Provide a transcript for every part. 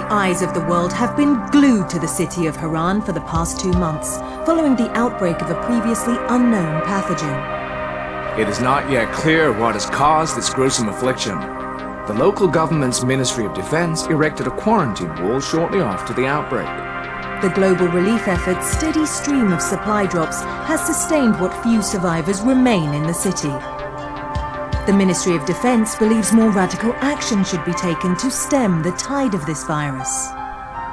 The eyes of the world have been glued to the city of Haran for the past 2 months, following the outbreak of a previously unknown pathogen. It is not yet clear what has caused this gruesome affliction. The local government's Ministry of Defense erected a quarantine wall shortly after the outbreak. The global relief effort's steady stream of supply drops has sustained what few survivors remain in the city. The Ministry of Defense believes more radical action should be taken to stem the tide of this virus.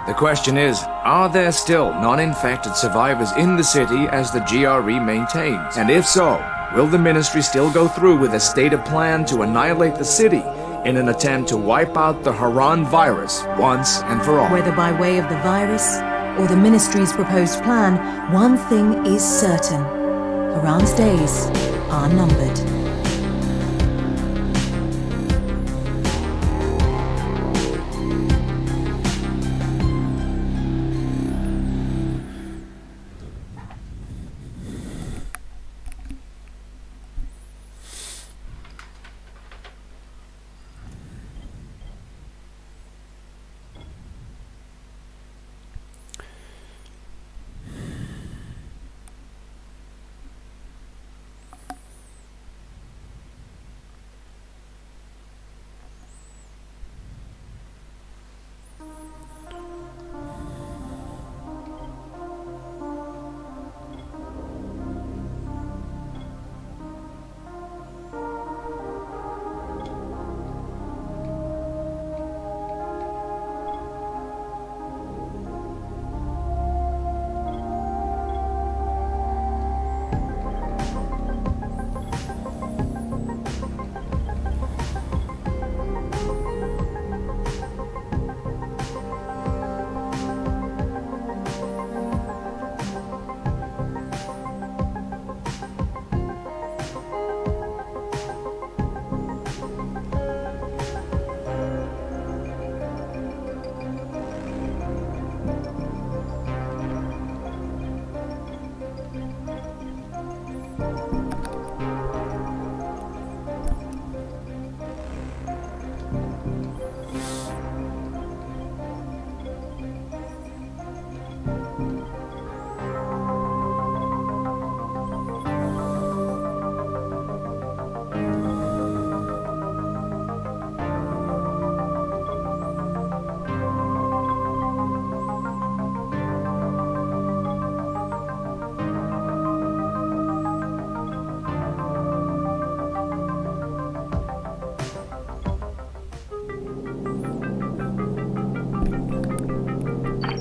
The question is, are there still non-infected survivors in the city as the GRE maintains? And if so, will the ministry still go through with a stated plan to annihilate the city in an attempt to wipe out the Haran virus once and for all? Whether by way of the virus or the ministry's proposed plan, one thing is certain. Haran's days are numbered.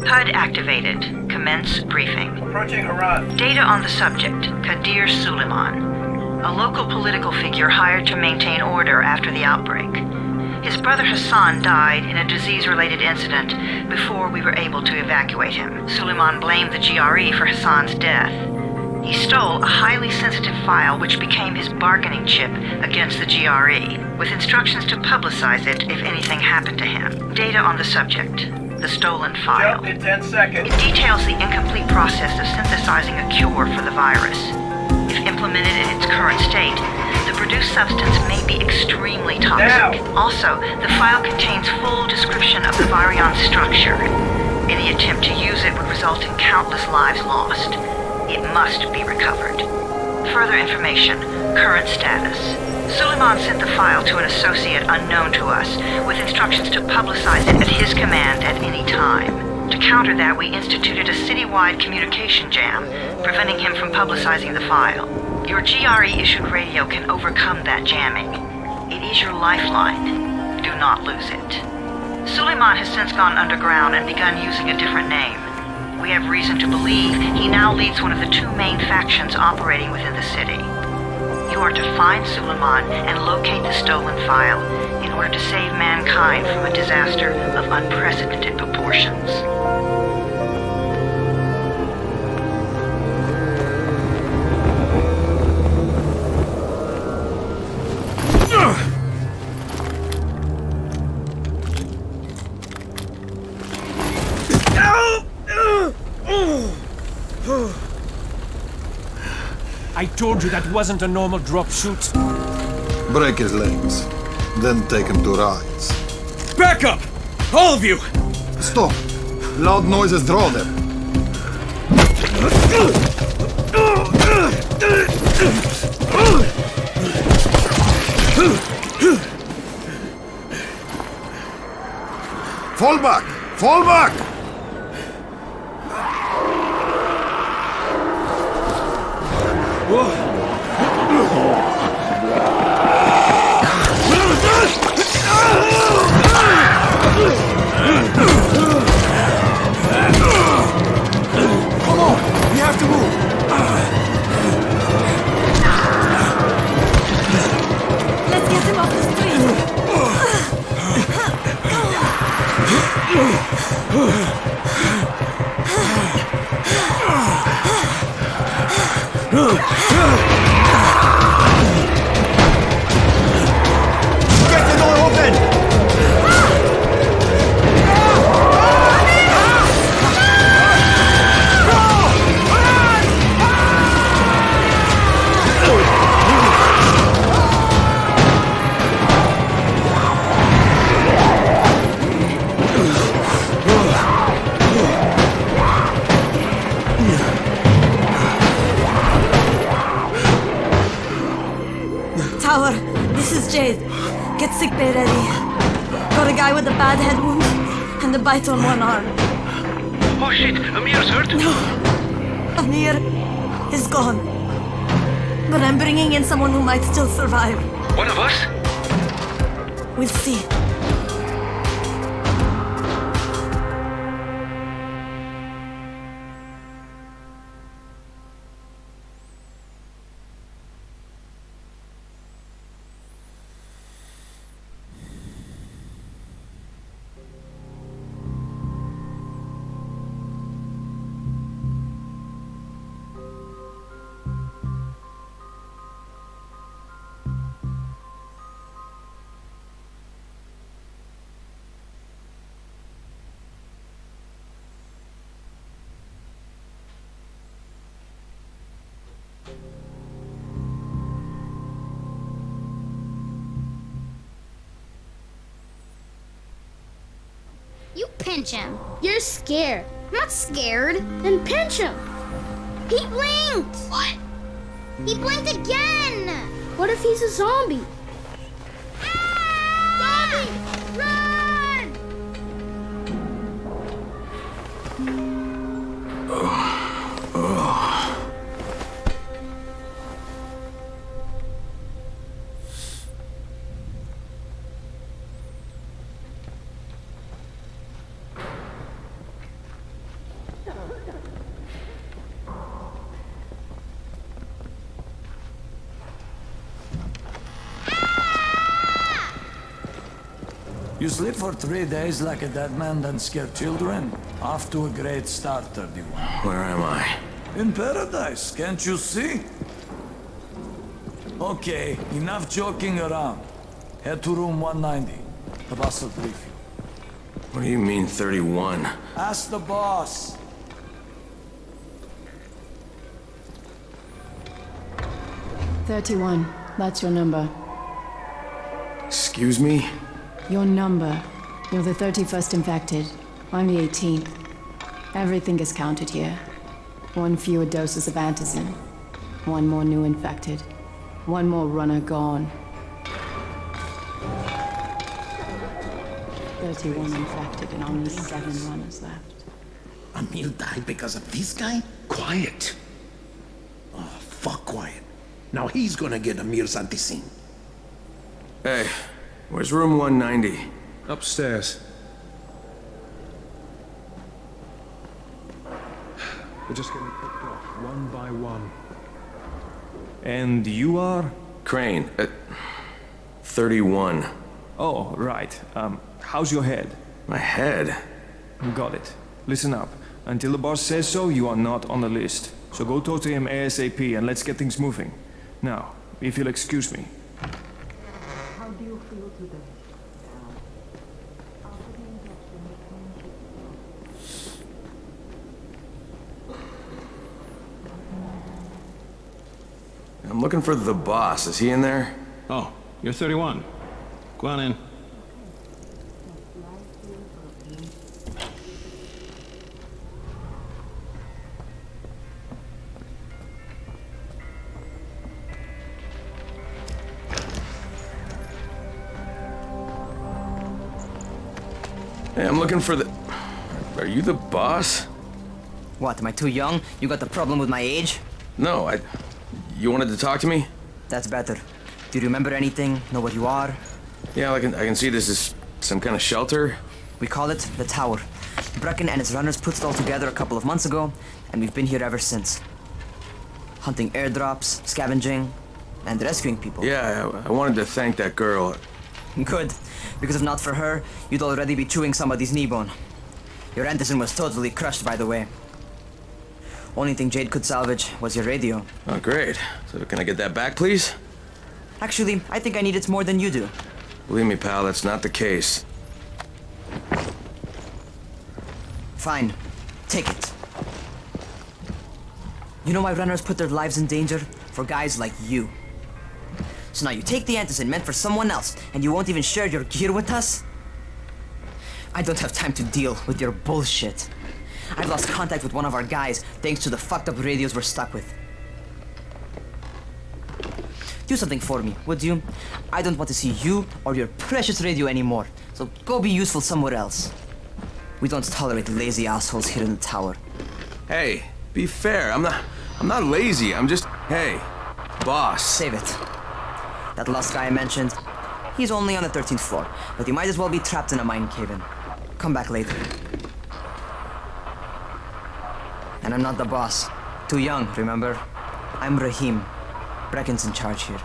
HUD activated. Commence briefing. Approaching Haran. Data on the subject, Kadir Suleiman, a local political figure hired to maintain order after the outbreak. His brother Hassan died in a disease-related incident before we were able to evacuate him. Suleiman blamed the GRE for Hassan's death. He stole a highly sensitive file which became his bargaining chip against the GRE, with instructions to publicize it if anything happened to him. Data on the subject, the stolen file. Jump in 10 seconds. It details the incomplete process of synthesizing a cure for the virus. If implemented in its current state, the produced substance may be extremely toxic. Now. Also, the file contains full description of the virion's structure. Any attempt to use it would result in countless lives lost. It must be recovered. Further information, current status. Suleiman sent the file to an associate unknown to us, with instructions to publicize it at his command at any time. To counter that, we instituted a citywide communication jam, preventing him from publicizing the file. Your GRE-issued radio can overcome that jamming. It is your lifeline. Do not lose it. Suleiman has since gone underground and begun using a different name. We have reason to believe he now leads one of the 2 main factions operating within the city. You are to find Suleiman and locate the stolen file in order to save mankind from a disaster of unprecedented proportions. I told you that wasn't a normal drop shoot. Break his legs, then take him to rides. Back up! All of you! Stop! Loud noises draw them. Fall back! Fall back! Come on! We have to move! Let's get him off the street. Get the door open! Tower, this is Jade. Get sick bay ready. Got a guy with a bad head wound and a bite on one arm. Oh shit, Amir's hurt? Amir is gone. But I'm bringing in someone who might still survive. One of us? We'll see. You pinch him. You're scared. I'm not scared. Then pinch him. He blinked. What? He blinked again. What if he's a zombie? Ah! Zombie! Run! You sleep for 3 days like a dead man, then scare children? Off to a great start, 31. Where am I? In paradise, can't you see? Okay, enough joking around. Head to room 190. The boss will brief you. What do you mean 31? Ask the boss. "31, that's your number. Excuse me? Your number. You're the 31st infected. I'm the 18th. Everything is counted here. 1 fewer doses of antizin. 1 more new infected. 1 more runner gone. 31 infected and only 7 runners left. Amir died because of this guy? Quiet. Oh, fuck quiet. Now he's gonna get Amir's anticin. Hey, where's room 190? Upstairs. We're just getting picked off, one by one. And you are? Crane, 31. Oh, right. How's your head? My head? Got it. Listen up. Until the boss says so, you are not on the list. So go talk to him ASAP and let's get things moving. Now, if you'll excuse me. How do you feel today? I'm looking for the boss. Is he in there? Oh, you're 31. Go on in. Hey, I'm looking for the... Are you the boss? What, am I too young? You got the problem with my age? No, You wanted to talk to me? That's better. Do you remember anything? Know what you are? Yeah, I can see this is some kind of shelter. We call it the Tower. Brecken and his runners put it all together a couple of months ago, and we've been here ever since. Hunting airdrops, scavenging, and rescuing people. Yeah, I wanted to thank that girl. Good, because if not for her, you'd already be chewing somebody's knee bone. Your Anderson was totally crushed, by the way. Only thing Jade could salvage was your radio. Oh, great. So can I get that back, please? Actually, I think I need it more than you do. Believe me, pal, that's not the case. Fine. Take it. You know why runners put their lives in danger? For guys like you. So now you take the Anderson meant for someone else, and you won't even share your gear with us? I don't have time to deal with your bullshit. I've lost contact with one of our guys thanks to the fucked up radios we're stuck with. Do something for me, would you? I don't want to see you or your precious radio anymore, so go be useful somewhere else. We don't tolerate lazy assholes here in the tower. Hey, be fair. I'm not lazy. I'm just... Hey, boss. Save it. That last guy I mentioned, he's only on the 13th floor, but he might as well be trapped in a mine cave-in. Come back later. And I'm not the boss. Too young, remember? I'm Rahim. Brecken's in charge here.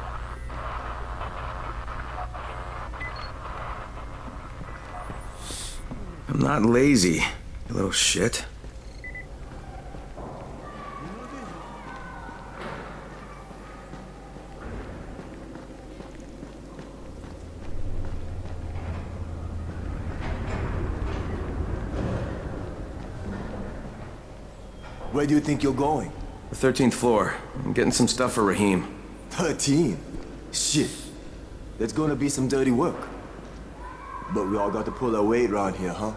I'm not lazy, you little shit. Where do you think you're going? The 13th floor. I'm getting some stuff for Rahim. 13? Shit. There's gonna be some dirty work. But we all got to pull our weight around here, huh?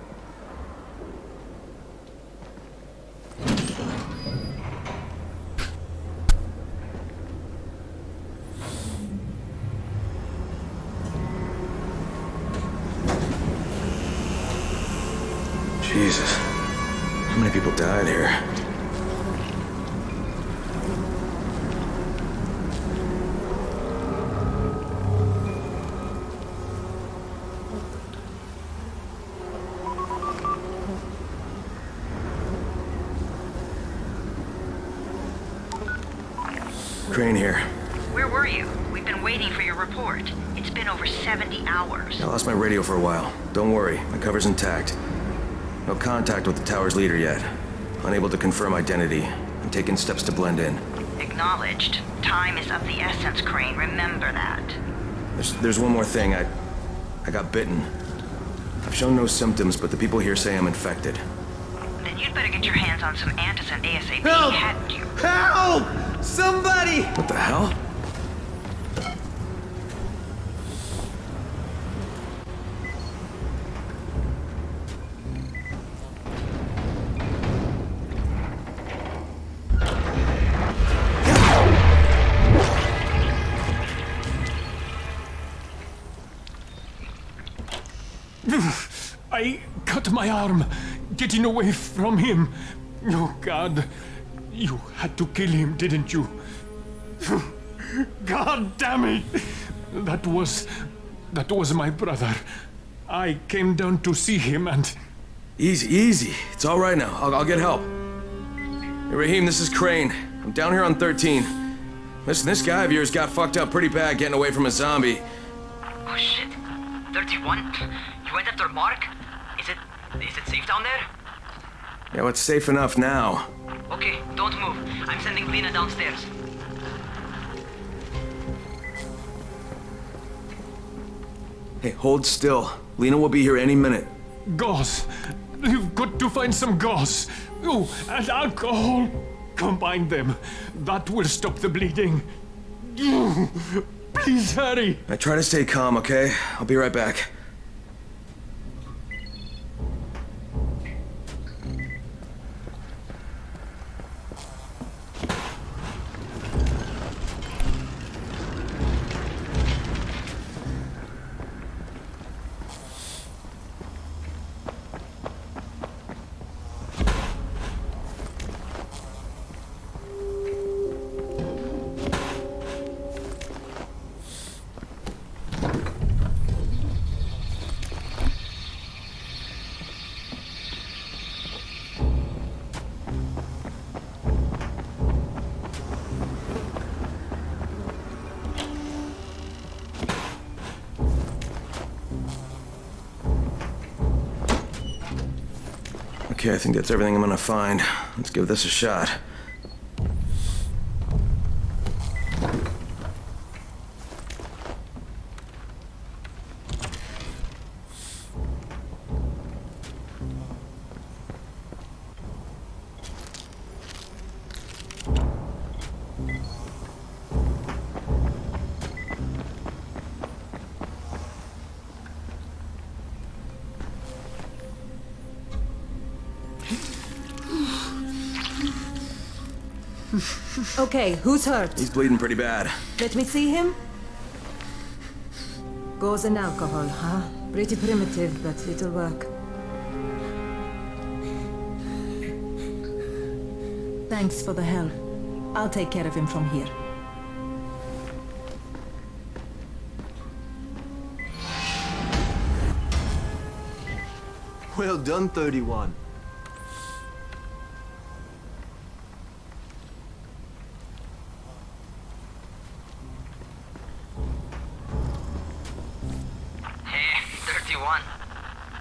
Jesus. How many people died here? Crane here. Where were you? We've been waiting for your report. It's been over 70 hours. I lost my radio for a while. Don't worry, my cover's intact. No contact with the tower's leader yet. Unable to confirm identity. I'm taking steps to blend in. Acknowledged. Time is of the essence, Crane. Remember that. There's one more thing. I got bitten. I've shown no symptoms, but the people here say I'm infected. Then you'd better get your hands on some Antizin ASAP. Help! Hadn't you? Help! Somebody! What the hell? I cut my arm, getting away from him. Oh, God. You had to kill him, didn't you? God damn it! That was my brother. I came down to see him and... Easy. It's all right now. I'll get help. Hey, Rahim, this is Crane. I'm down here on 13. Listen, this guy of yours got fucked up pretty bad getting away from a zombie. Oh, shit. 31? You went after Mark? Is it safe down there? Yeah, well, it's safe enough now. Okay, don't move. I'm sending Lena downstairs. Hey, hold still. Lena will be here any minute. Gauze. You've got to find some gauze. Oh, and alcohol. Combine them. That will stop the bleeding. Please hurry. I try to stay calm, okay? I'll be right back. Okay, I think that's everything I'm gonna find. Let's give this a shot. Okay, who's hurt? He's bleeding pretty bad. Let me see him. Gauze and alcohol, huh? Pretty primitive, but it'll work. Thanks for the help. I'll take care of him from here. Well done, 31.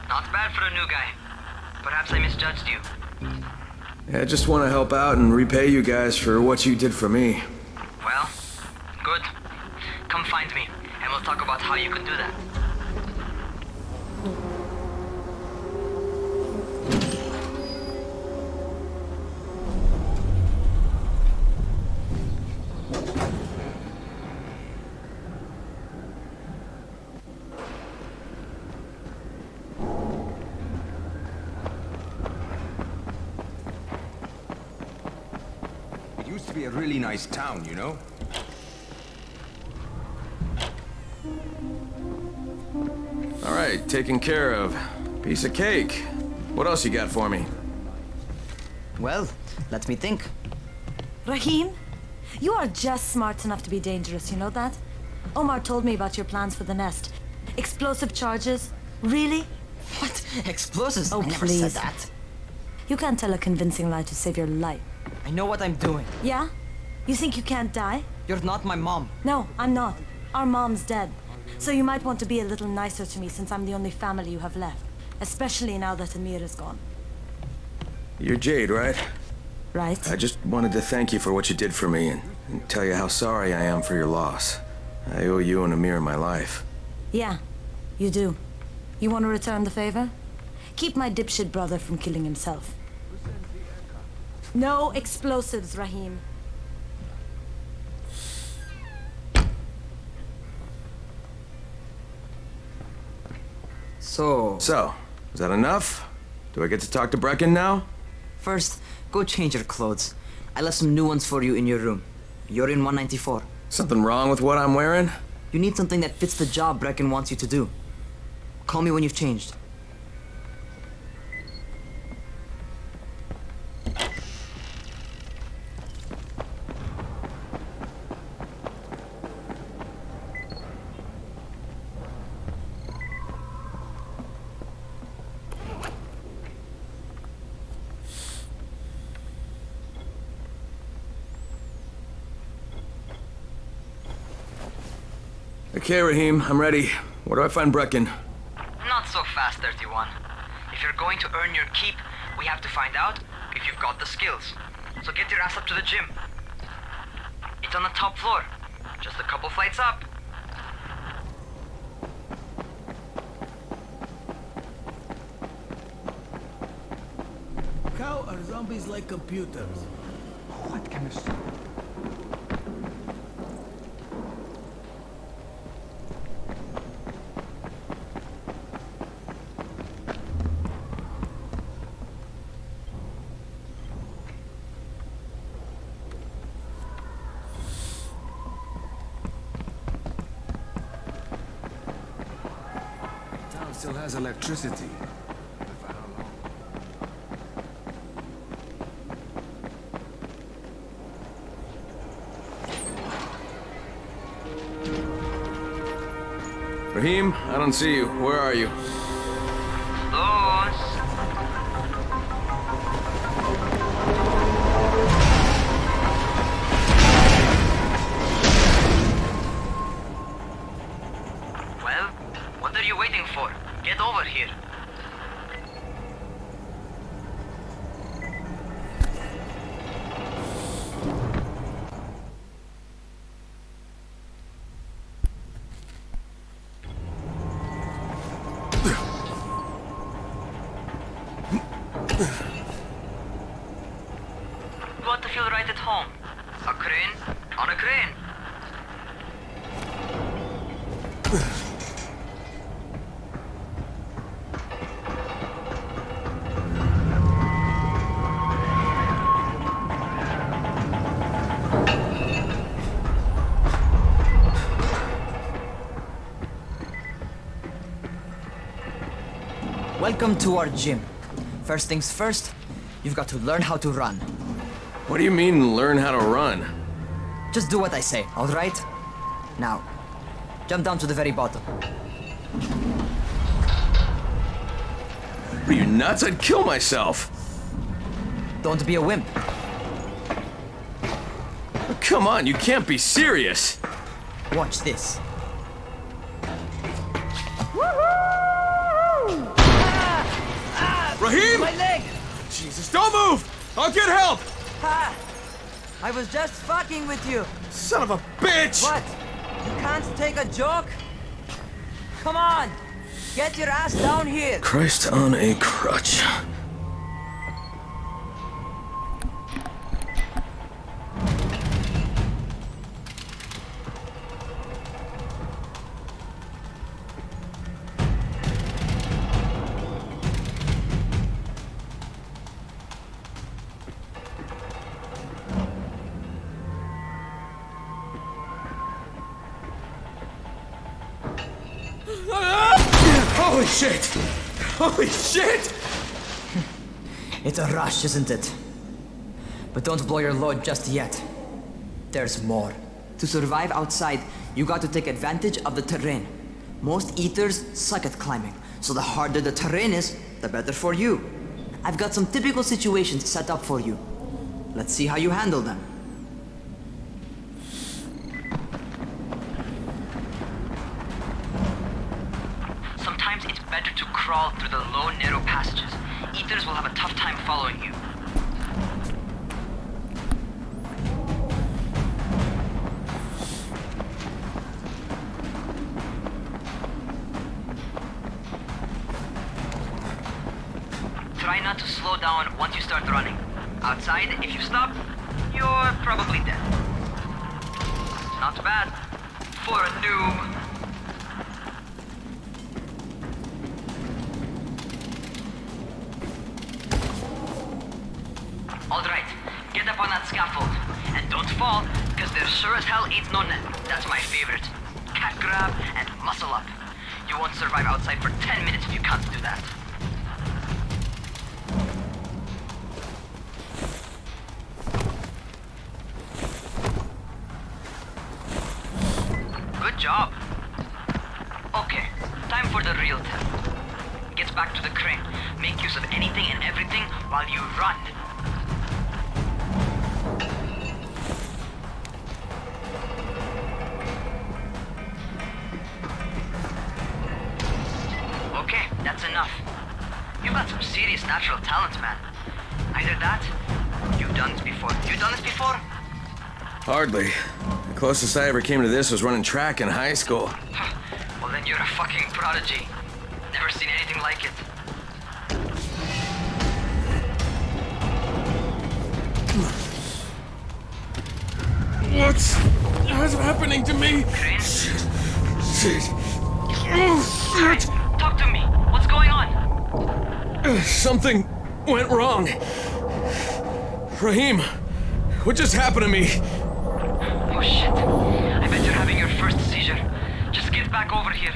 Not bad for a new guy. Perhaps I misjudged you. Yeah, I just want to help out and repay you guys for what you did for me. Well, good. Come find me, and we'll talk about how you can do that. Used to be a really nice town, you know? All right, taken care of. Piece of cake. What else you got for me? Well, let me think. Rahim, you are just smart enough to be dangerous, you know that? Omar told me about your plans for the nest. Explosive charges? Really? What? Explosives? Oh, I never please. said that. You can't tell a convincing lie to save your life. I know what I'm doing. Yeah? You think you can't die? You're not my mom. No, I'm not. Our mom's dead. So you might want to be a little nicer to me since I'm the only family you have left. Especially now that Amir is gone. You're Jade, right? Right. I just wanted to thank you for what you did for me and tell you how sorry I am for your loss. I owe you and Amir my life. Yeah, you do. You want to return the favor? Keep my dipshit brother from killing himself. No explosives, Rahim. So, is that enough? Do I get to talk to Brecken now? First, go change your clothes. I left some new ones for you in your room. You're in 194. Something wrong with what I'm wearing? You need something that fits the job Brecken wants you to do. Call me when you've changed. Okay, Rahim, I'm ready. Where do I find Brecken? Not so fast, 31. If you're going to earn your keep, we have to find out if you've got the skills. So get your ass up to the gym. It's on the top floor. Just a couple flights up. How are zombies like computers? What chemistry? Town still has electricity. Rahim, I don't see you. Where are you? Those. Well, what are you waiting for? Get over here. You want to feel right at home? A crane? On a crane. Welcome to our gym. First things first, you've got to learn how to run. What do you mean, learn how to run? Just do what I say, all right? Now, jump down to the very bottom. Are you nuts? I'd kill myself. Don't be a wimp. Come on, you can't be serious. Watch this. Raheem! My leg! Jesus, don't move! I'll get help! Ha! I was just fucking with you. Son of a bitch! What? You can't take a joke? Come on! Get your ass down here! Christ on a crutch. Holy shit! Holy shit! It's a rush, isn't it? But don't blow your load just yet. There's more. To survive outside, you got to take advantage of the terrain. Most eaters suck at climbing, so the harder the terrain is, the better for you. I've got some typical situations set up for you. Let's see how you handle them. Sometimes it's better to crawl through the low, narrow passages. Eaters will have a tough time following you. Try not to slow down once you start running. Outside, if you stop, you're probably dead. Not bad for a noob. Alright, get up on that scaffold. And don't fall, because there sure as hell ain't no net. That's my favorite. Cat grab and muscle up. You won't survive outside for 10 minutes if you can't do that. Good job. Okay, time for the real test. Get back to the crane. Make use of anything and everything while you run. Okay, that's enough. You've got some serious natural talent, man. Either that, you've done this before. You done this before? Hardly. The closest I ever came to this was running track in high school. Well, then you're a fucking prodigy. Never seen anything like it. What's happening to me? Crane? Shit. Crane, talk to me. What's going on? Something went wrong. Raheem, what just happened to me? Oh shit. I bet you're having your first seizure. Just get back over here.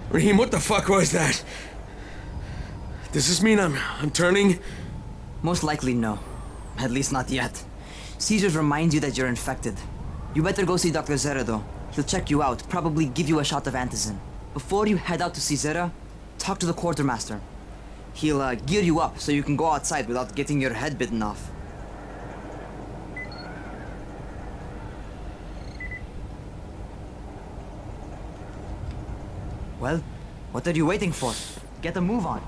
Raheem, what the fuck was that? Does this mean I'm turning? Most likely no. At least not yet. Seizures remind you that you're infected. You better go see Dr. Zeredo. He'll check you out, probably give you a shot of antizin. before you head out to see Zera, talk to the quartermaster. He'll gear you up so you can go outside without getting your head bitten off. Well, what are you waiting for? Get a move on.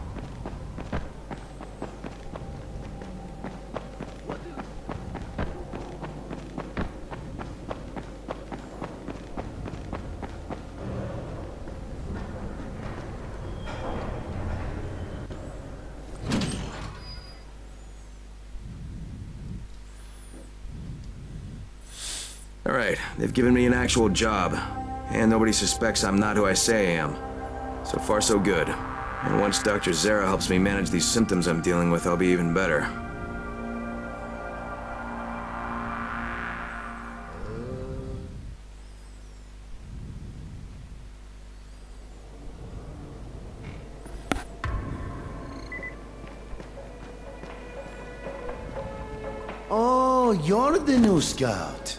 All right, they've given me an actual job, and nobody suspects I'm not who I say I am. So far, so good. And once Dr. Zera helps me manage these symptoms I'm dealing with, I'll be even better. Oh, you're the new scout.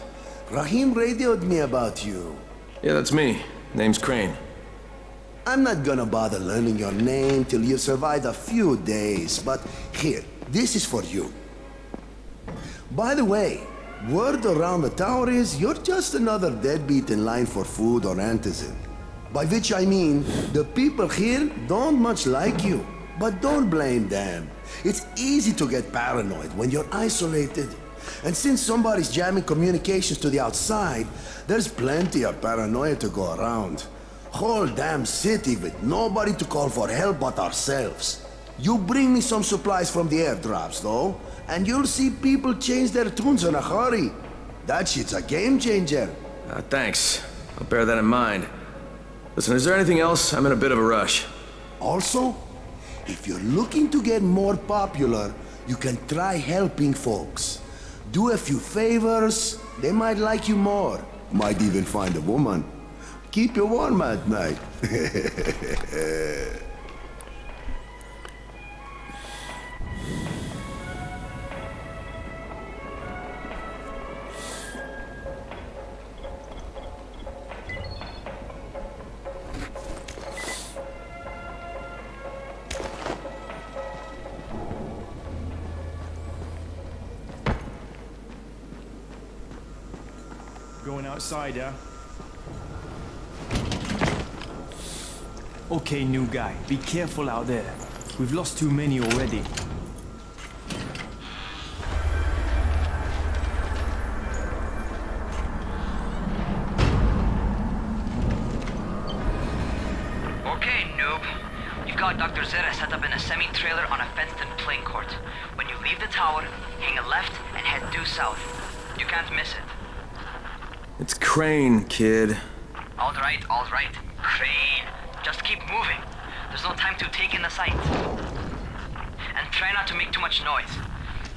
Rahim radioed me about you. Yeah, that's me. Name's Crane. I'm not gonna bother learning your name till you survived a few days, but here, this is for you. By the way, word around the tower is you're just another deadbeat in line for food or antizin. By which I mean, the people here don't much like you, but don't blame them. It's easy to get paranoid when you're isolated. And since somebody's jamming communications to the outside, there's plenty of paranoia to go around. Whole damn city with nobody to call for help but ourselves. You bring me some supplies from the airdrops, though, and you'll see people change their tunes in a hurry. That shit's a game changer. Thanks. I'll bear that in mind. Listen, is there anything else? I'm in a bit of a rush. Also, if you're looking to get more popular, you can try helping folks. Do a few favors, they might like you more. Might even find a woman. Keep you warm at night. Going outside, yeah? Okay, new guy, be careful out there. We've lost too many already. Okay, noob. You've got Dr. Zera set up in a semi-trailer on a fenced-in playing court. When you leave the tower, hang a left and head due south. You can't miss it. It's Crane, kid. All right, Crane. Just keep moving. There's no time to take in the sights. And try not to make too much noise.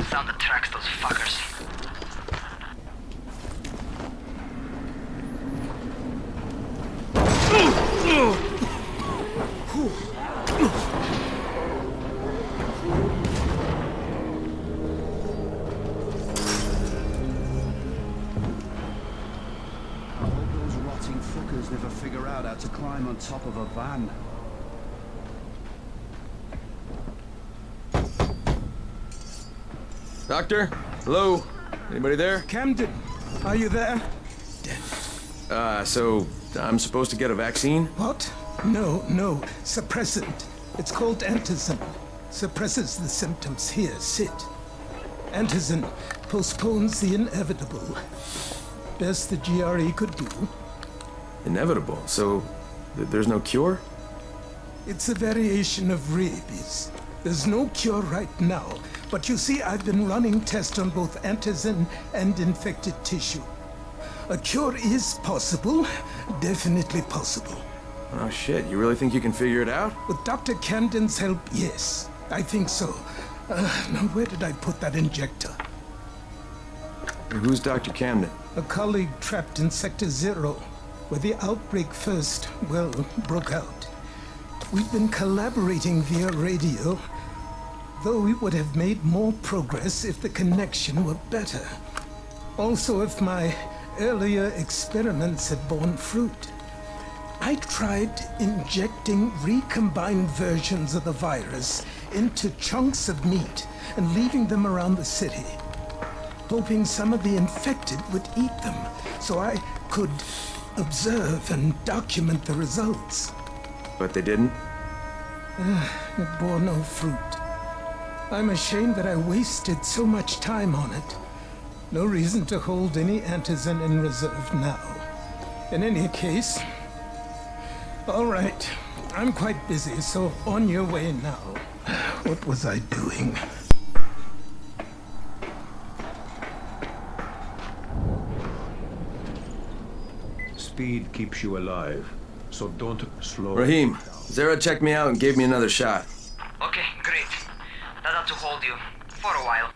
Sound attracts those fuckers. Never figure out how to climb on top of a van. Doctor? Hello? Anybody there? Camden, are you there? So I'm supposed to get a vaccine? What? No. Suppressant. It's called antizin. Suppresses the symptoms. Here, sit. Antizin postpones the inevitable. Best the GRE could do. Inevitable? So there's no cure? It's a variation of rabies. There's no cure right now, but you see, I've been running tests on both antizin and infected tissue. A cure is possible, definitely possible. Oh shit, you really think you can figure it out? With Dr. Camden's help, yes, I think so. Now where did I put that injector? Who's Dr. Camden? A colleague trapped in Sector 0. Where the outbreak first, broke out. We've been collaborating via radio, though we would have made more progress if the connection were better. Also, if my earlier experiments had borne fruit. I tried injecting recombined versions of the virus into chunks of meat and leaving them around the city, hoping some of the infected would eat them so I could observe and document the results. But they didn't? It bore no fruit. I'm ashamed that I wasted so much time on it. No reason to hold any antizin in reserve now. In any case, all right, I'm quite busy, so on your way now. What was I doing? Speed keeps you alive, so don't slow. Rahim, Zara checked me out and gave me another shot. Okay, great. That ought to hold you for a while.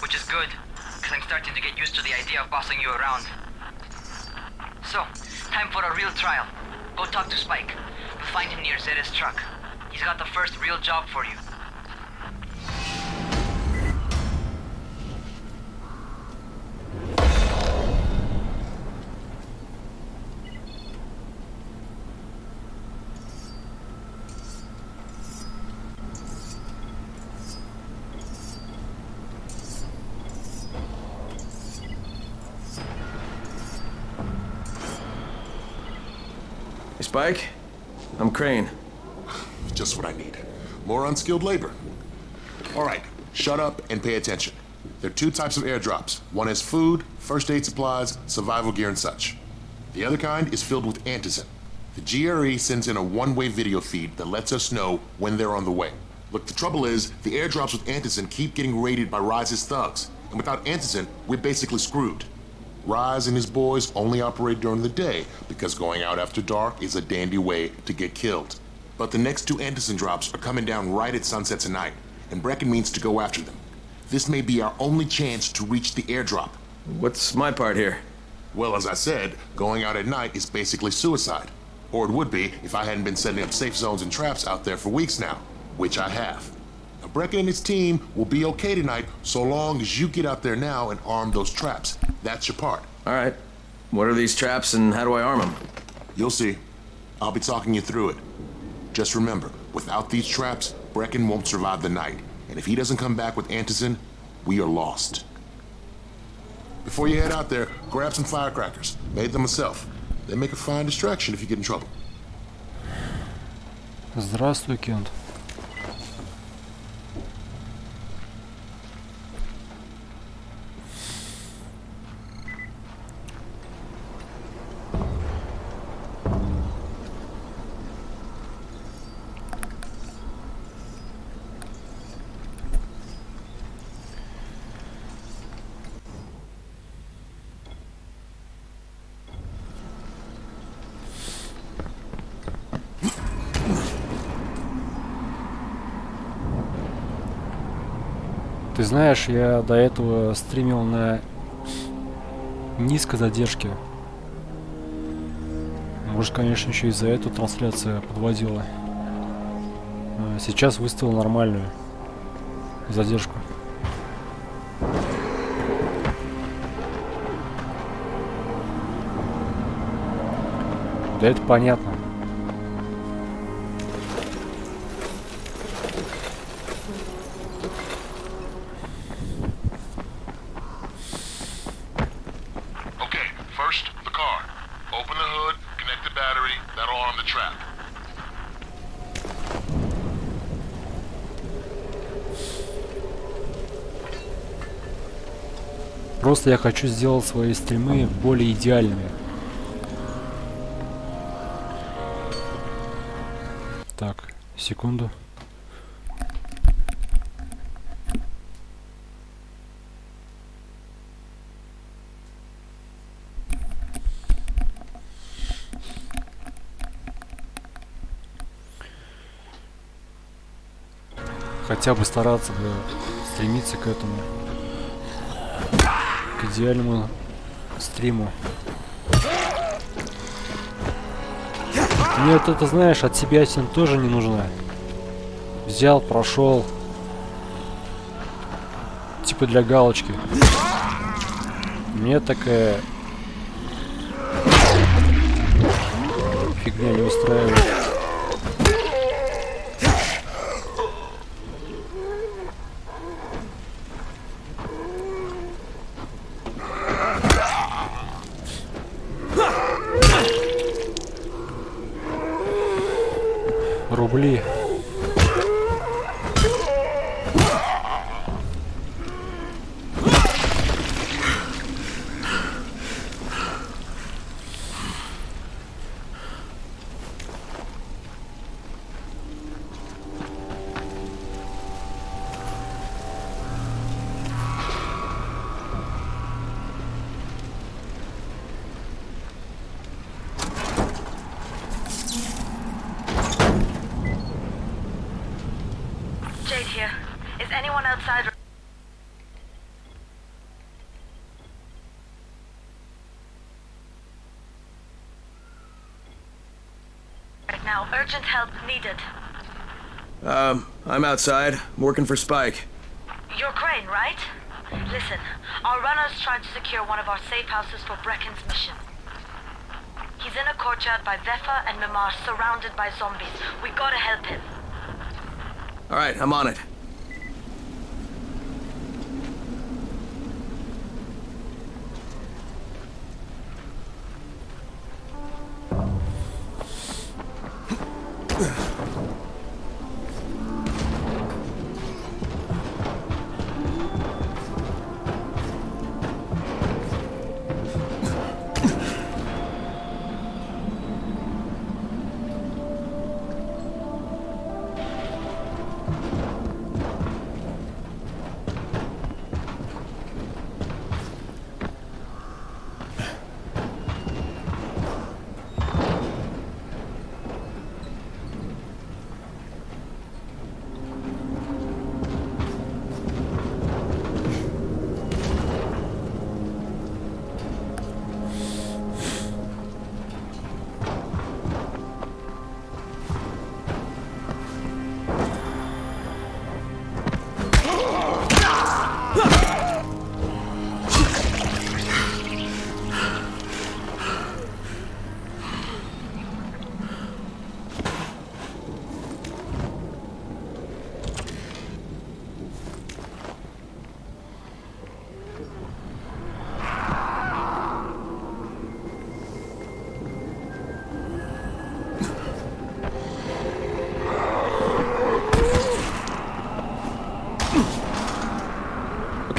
Which is good, because I'm starting to get used to the idea of bossing you around. So, time for a real trial. Go talk to Spike. You'll find him near Zed's truck. He's got the first real job for you. Hey, Spike? I'm Crane. Just what I need. More unskilled labor. All right, shut up and pay attention. There are two types of airdrops. One is food, first aid supplies, survival gear, and such. The other kind is filled with antizin. The GRE sends in a one-way video feed that lets us know when they're on the way. Look, the trouble is, the airdrops with antizin keep getting raided by Rise's thugs, and without antizin, we're basically screwed. Rise and his boys only operate during the day because going out after dark is a dandy way to get killed. But the next two antizin drops are coming down right at sunset tonight, and Brecken means to go after them. This may be our only chance to reach the airdrop. What's my part here? Well, as I said, going out at night is basically suicide. Or it would be if I hadn't been setting up safe zones and traps out there for weeks now, which I have. Now, Brecken and his team will be okay tonight so long as you get out there now and arm those traps. That's your part. All right. What are these traps and how do I arm them? You'll see. I'll be talking you through it. Just remember, Without these traps, Brecken won't survive the night. And if he doesn't come back with Antizin, we are lost. Before you head out there, grab some firecrackers. Made them myself. They make a fine distraction if you get in trouble. Здравствуй, Кент. Ты знаешь, я до этого стримил на низкой задержке. Может, конечно, еще из-за этого трансляция подводила. Сейчас выставил нормальную задержку. Да это понятно. Просто я хочу сделать свои стримы более идеальными. Так, секунду. Хотя бы стараться бы стремиться к этому. К идеальному стриму. Мне вот это, знаешь, от себя всем тоже не нужна. Взял, прошел. Типа для галочки. Мне такая фигня не устраивает. Рубли. Now, urgent help needed. I'm outside. I'm working for Spike. You're Crane, right? Listen, our runners tried to secure one of our safe houses for Brecken's mission. He's in a courtyard by Vefa and Mimar, surrounded by zombies. We gotta help him. Alright, I'm on it.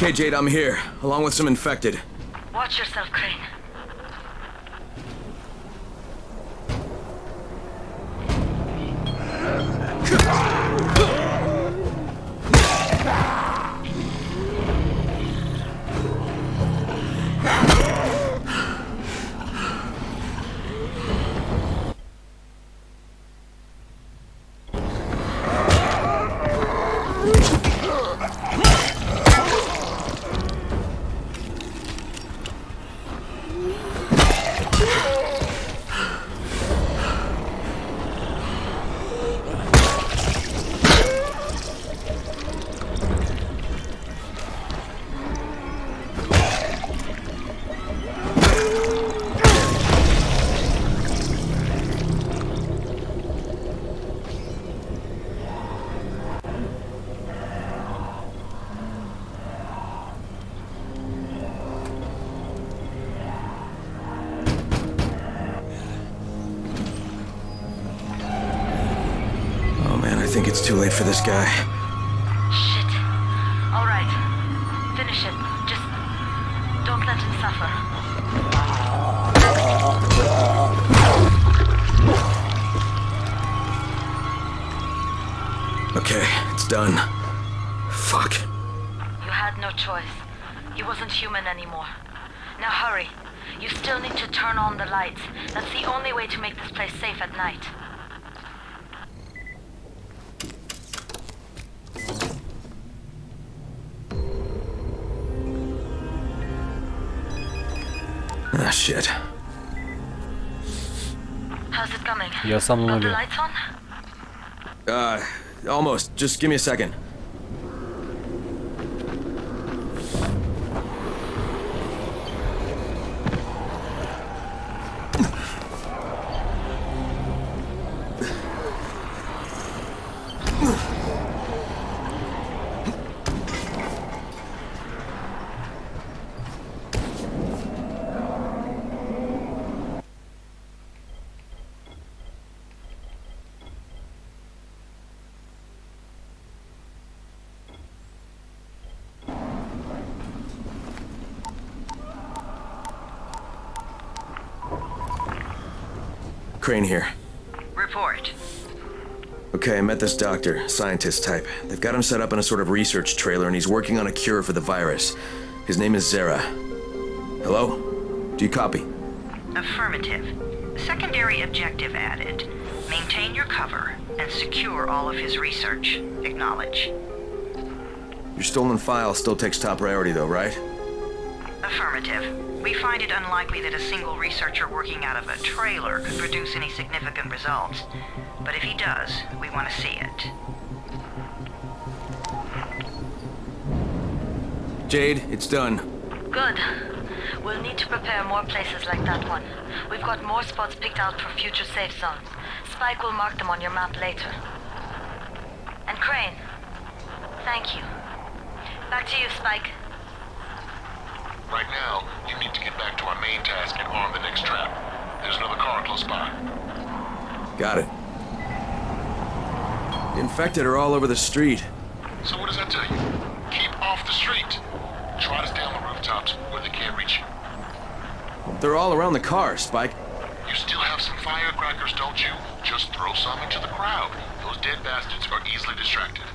Okay, Jade, I'm here, along with some infected. Watch yourself, Crane. I think it's too late for this guy. Shit. All right. Finish him. Just don't let him suffer. Okay, it's done. Fuck. You had no choice. He wasn't human anymore. Now hurry. You still need to turn on the lights. That's the only way to make this place safe at night. Ah, shit. How's it coming? Я сам на Got the нуле. lights on? Almost. Just give me a second. Crane here. Report. Okay, I met this doctor, scientist type. They've got him set up in a sort of research trailer, and he's working on a cure for the virus. His name is Zera. Hello? Do you copy? Affirmative. Secondary objective added. Maintain your cover and secure all of his research. Acknowledge. Your stolen file still takes top priority, though, right? Affirmative. We find it unlikely that a single researcher working out of a trailer could produce any significant results. But if he does, we want to see it. Jade, it's done. Good. We'll need to prepare more places like that one. We've got more spots picked out for future safe zones. Spike will mark them on your map later. And Crane, thank you. Back to you, Spike. Right now, you need to get back to our main task and arm the next trap. There's another car close by. Got it. The infected are all over the street. So what does that tell you? Keep off the street. Try to stay on the rooftops where they can't reach you. They're all around the car, Spike. You still have some firecrackers, don't you? Just throw some into the crowd. Those dead bastards are easily distracted.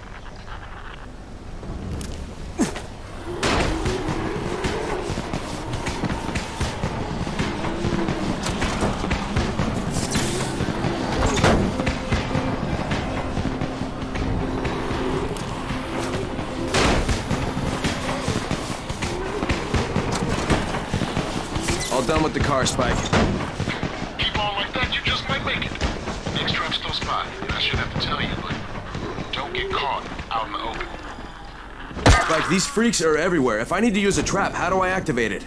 All done with the car, Spike. Keep on like that, you just might make it. Next trap's close by. I shouldn't have to tell you, but don't get caught out in the open. Spike, these freaks are everywhere. If I need to use a trap, how do I activate it?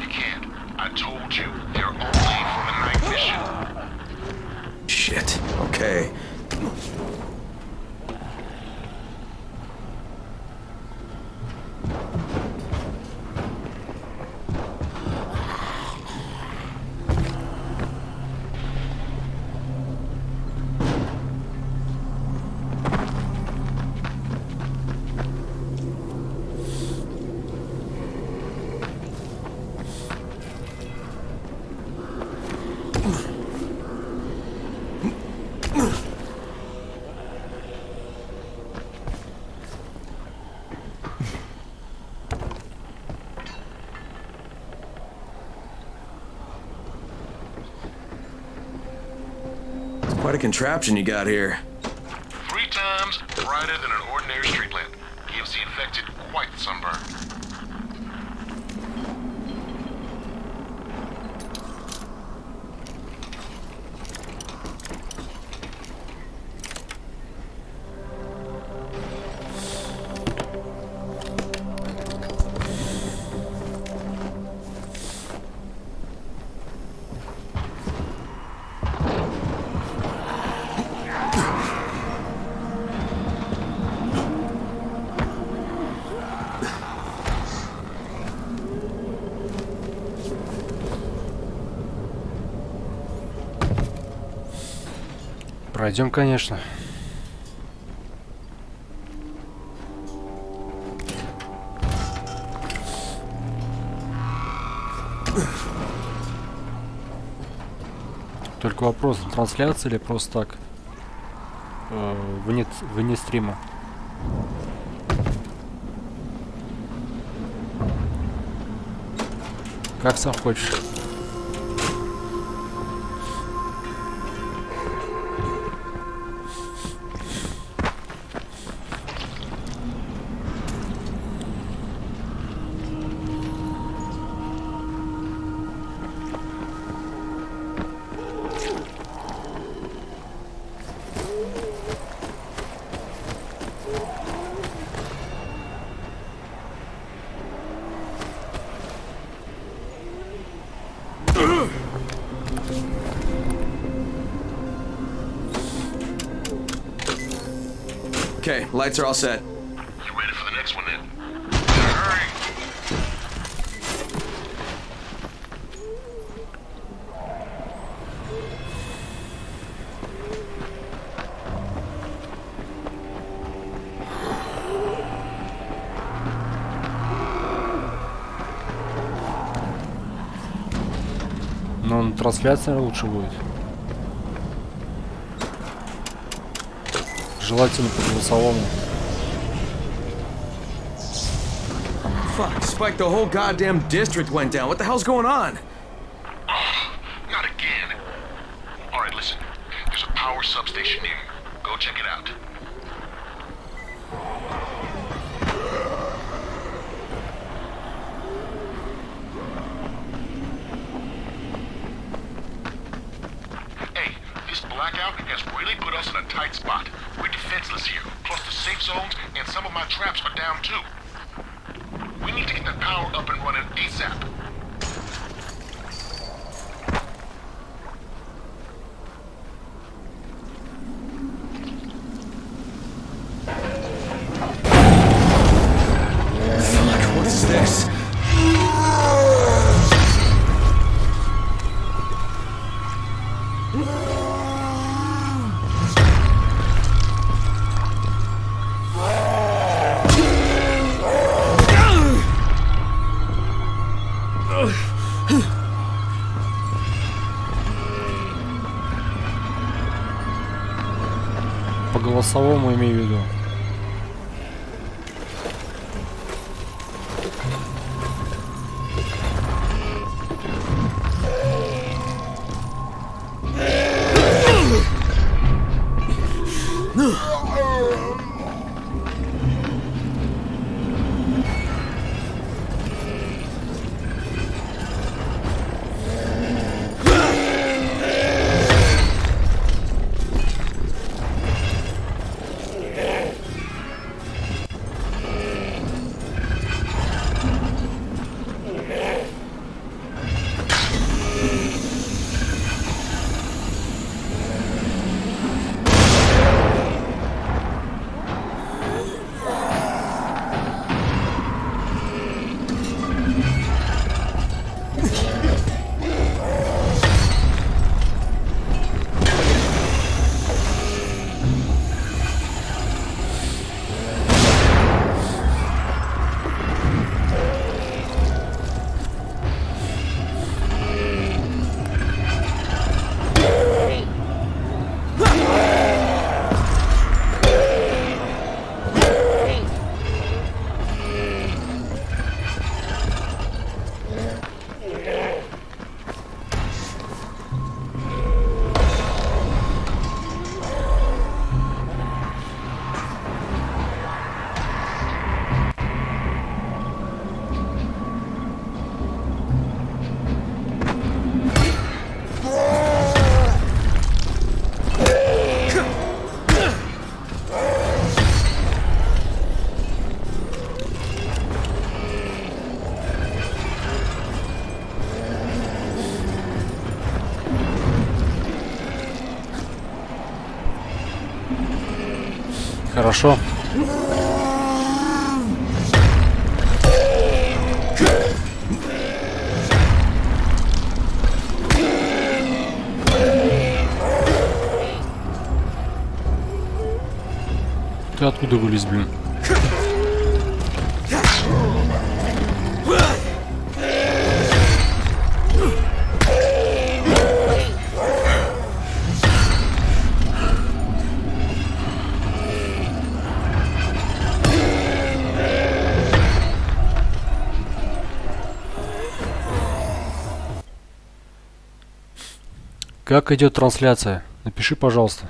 You can't. I told you, they're only for the night mission. Shit. Okay. Quite a contraption you got here. 3 times brighter than an ordinary street lamp. Gives the infected quite the sunburn. Пройдем, конечно. Только вопрос, трансляция или просто так? Вне стрима. Как сам хочешь. Okay, lights are all set. You ready for the next one then? Hurry! Но трансляция лучше будет. Желательно по голосовому. Fuck, Spike, the whole goddamn district went down. What the hell's going on? Not again. Alright, listen. There's a power substation near you. Go check it out. Hey, this blackout has really put us in a tight spot. We're defenseless here. Plus the safe zones and some of my traps are down too. We need to get that power up and running ASAP. Fuck, what is this? По голосовому имею в виду. Хорошо. Ты откуда вылез, блин? Как идет трансляция? Напиши, пожалуйста.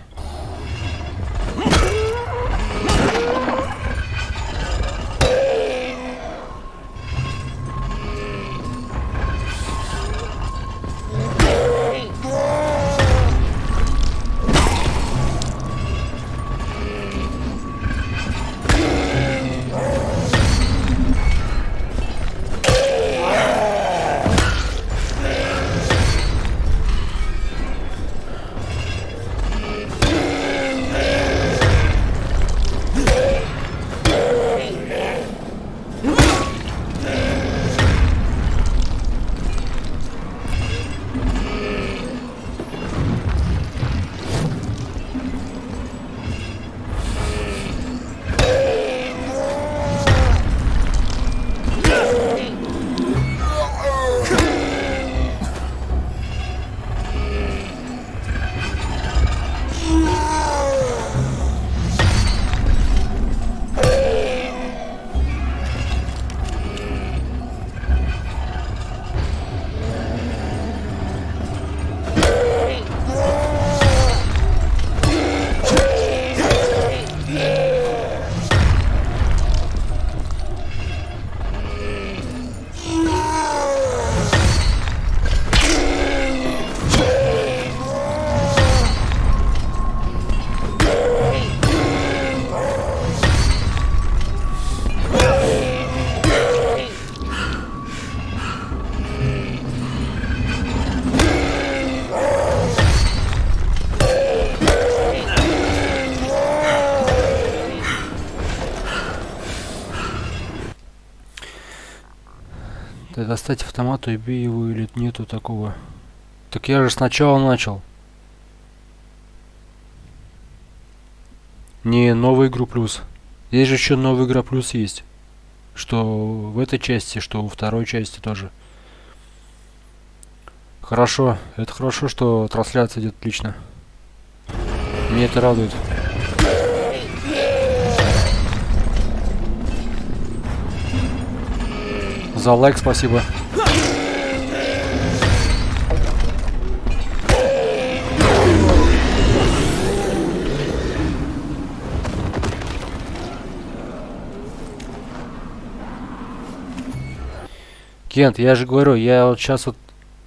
Ты достать автомат и убей его, или нету такого? Так я же сначала начал. Не, новая игру плюс. Здесь же еще новая игра плюс есть. Что в этой части, что во второй части тоже. Хорошо. Это хорошо, что трансляция идет отлично. Мне это радует. За лайк спасибо. Кент, я же говорю, я вот сейчас вот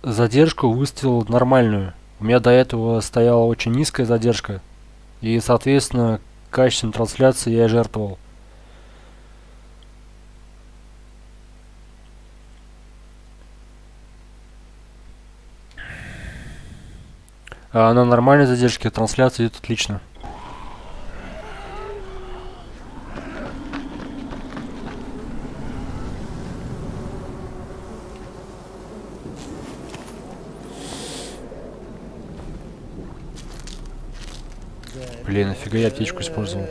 задержку выставил нормальную. У меня до этого стояла очень низкая задержка. И, соответственно, качеством трансляции я жертвовал. А на нормальной задержке трансляция идет отлично. Блин, нафига я аптечку использовал?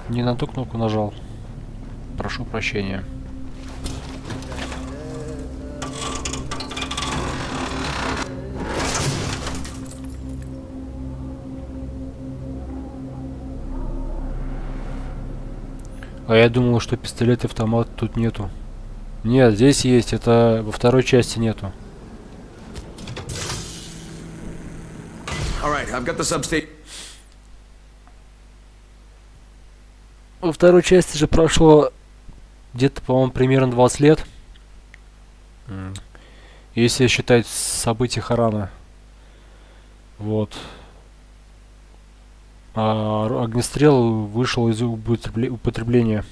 Не на ту кнопку нажал. Прошу прощения. А я думал, что пистолет и автомат тут нету. Нет, здесь есть, это во второй части нету. Во второй части же прошло где-то, по-моему, примерно 20 лет. Если считать события Харана. Вот. А огнестрел вышел из употребления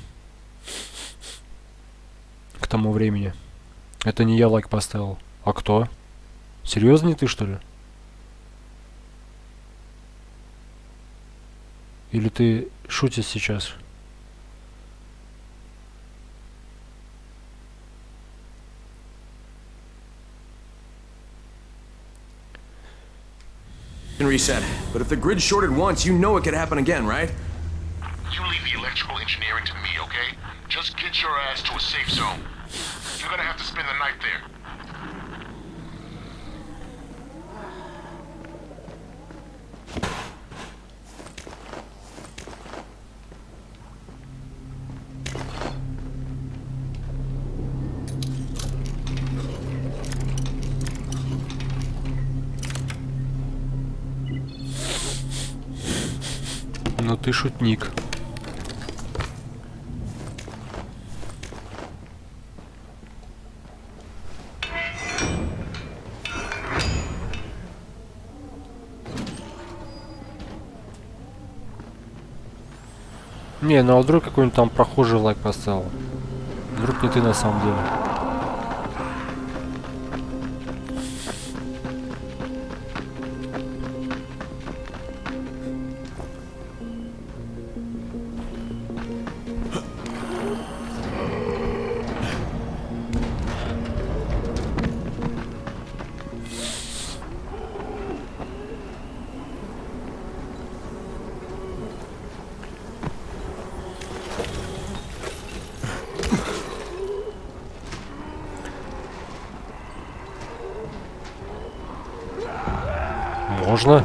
к тому времени. Это не я лайк поставил. А кто? Серьезно, не ты, что ли? Или ты шутишь сейчас? Reset. But if the grid shorted once, you know it could happen again, right? You leave the electrical engineering to me, okay? Just get your ass to a safe zone. You're gonna have to spend the night there. Ну ты шутник. Не, ну а вдруг какой-нибудь там прохожий лайк поставил? Вдруг не ты на самом деле? Можно?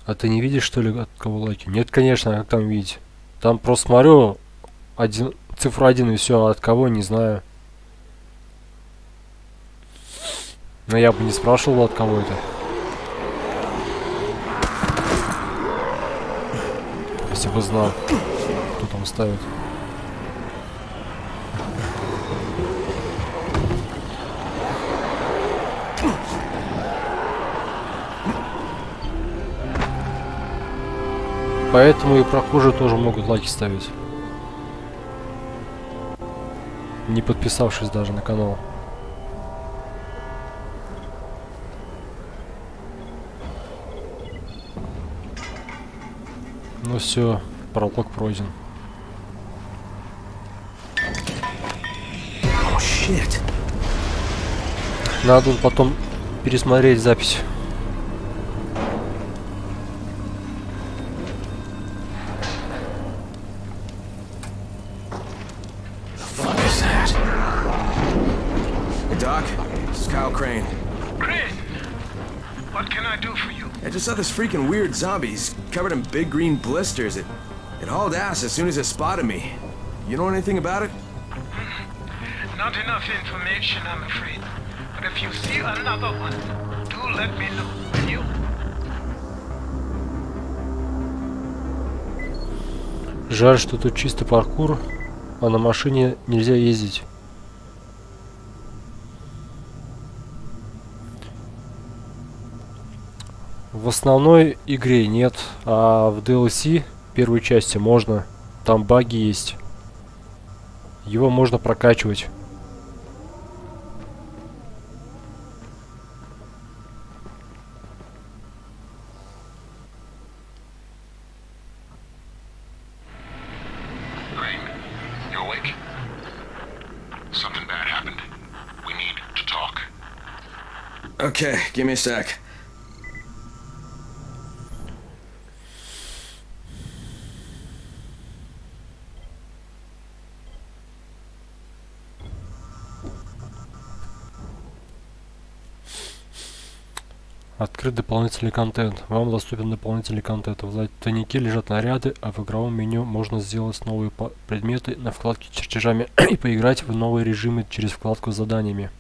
А ты не видишь, что ли, от кого лайки? Нет, конечно, как там видеть? Там просто смотрю, цифру 1 и все, а от кого, не знаю. Но я бы не спрашивал, от кого это. Если бы знал, кто там ставит. Поэтому и прохожие тоже могут лайки ставить, не подписавшись даже на канал. Ну все, пролог пройден. Надо потом пересмотреть запись. I just saw this freaking weird zombie. He's covered in big green blisters. It hauled ass as soon as it spotted me. You know anything about it? Not enough information, I'm afraid. But if you see another one, do let me know, will you? Жаль, что тут чисто паркур, а на машине нельзя ездить. В основной игре нет, а в DLC первой части можно. Там баги есть. Его можно прокачивать. Okay, give me a sec. Открыть дополнительный контент. Вам доступен дополнительный контент. В тайнике лежат наряды, а в игровом меню можно сделать новые предметы на вкладке чертежами и поиграть в новые режимы через вкладку с заданиями.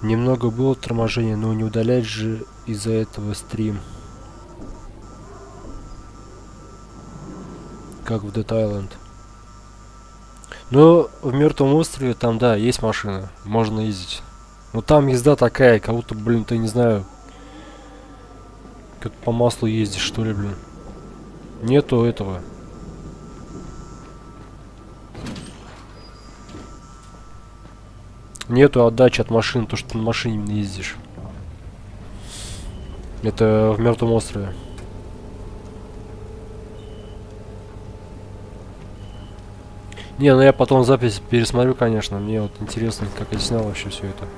Немного было торможения, но не удалять же из-за этого стрим. Как в Dead Island. Но в Мертвом острове там, да, есть машина. Можно ездить. Но там езда такая, как будто, блин, ты не знаю, как по маслу ездишь, что ли, блин. Нету этого. Нету отдачи от машин, то, что ты на машине именно ездишь. Это в Мертвом острове. Не, ну я потом запись пересмотрю, конечно. Мне вот интересно, как я снял вообще все это.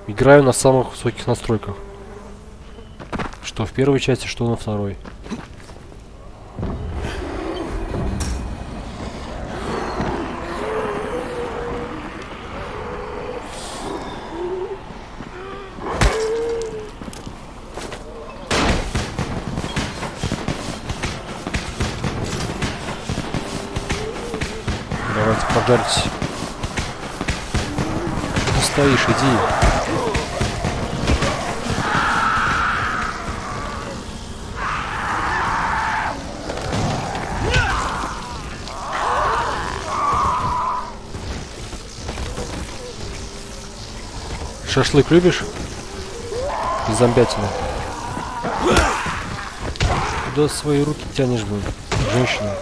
Играю на самых высоких настройках. Что в первой части, что на второй. Давайте пожарить. Ты стоишь, иди. Шашлык любишь? Из зомбятины. Куда свои руки тянешь, блин, женщина?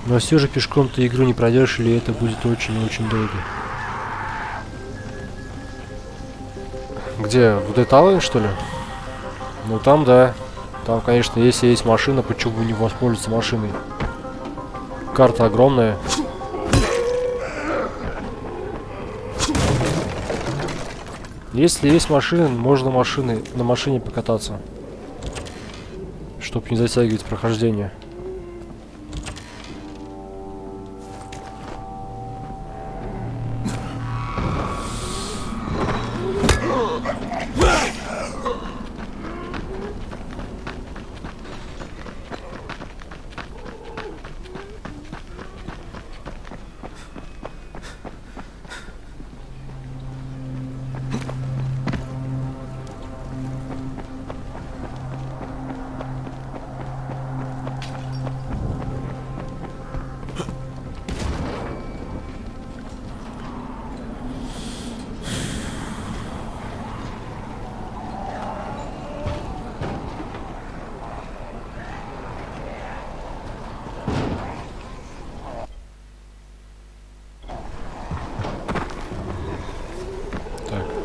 Но все же пешком ты игру не пройдешь, или это будет очень-очень долго. Где? В Детале, что ли? Ну там, да. Там, конечно, если есть машина, почему бы не воспользоваться машиной? Карта огромная. Если есть машина, можно на машине покататься. Чтобы не затягивать прохождение.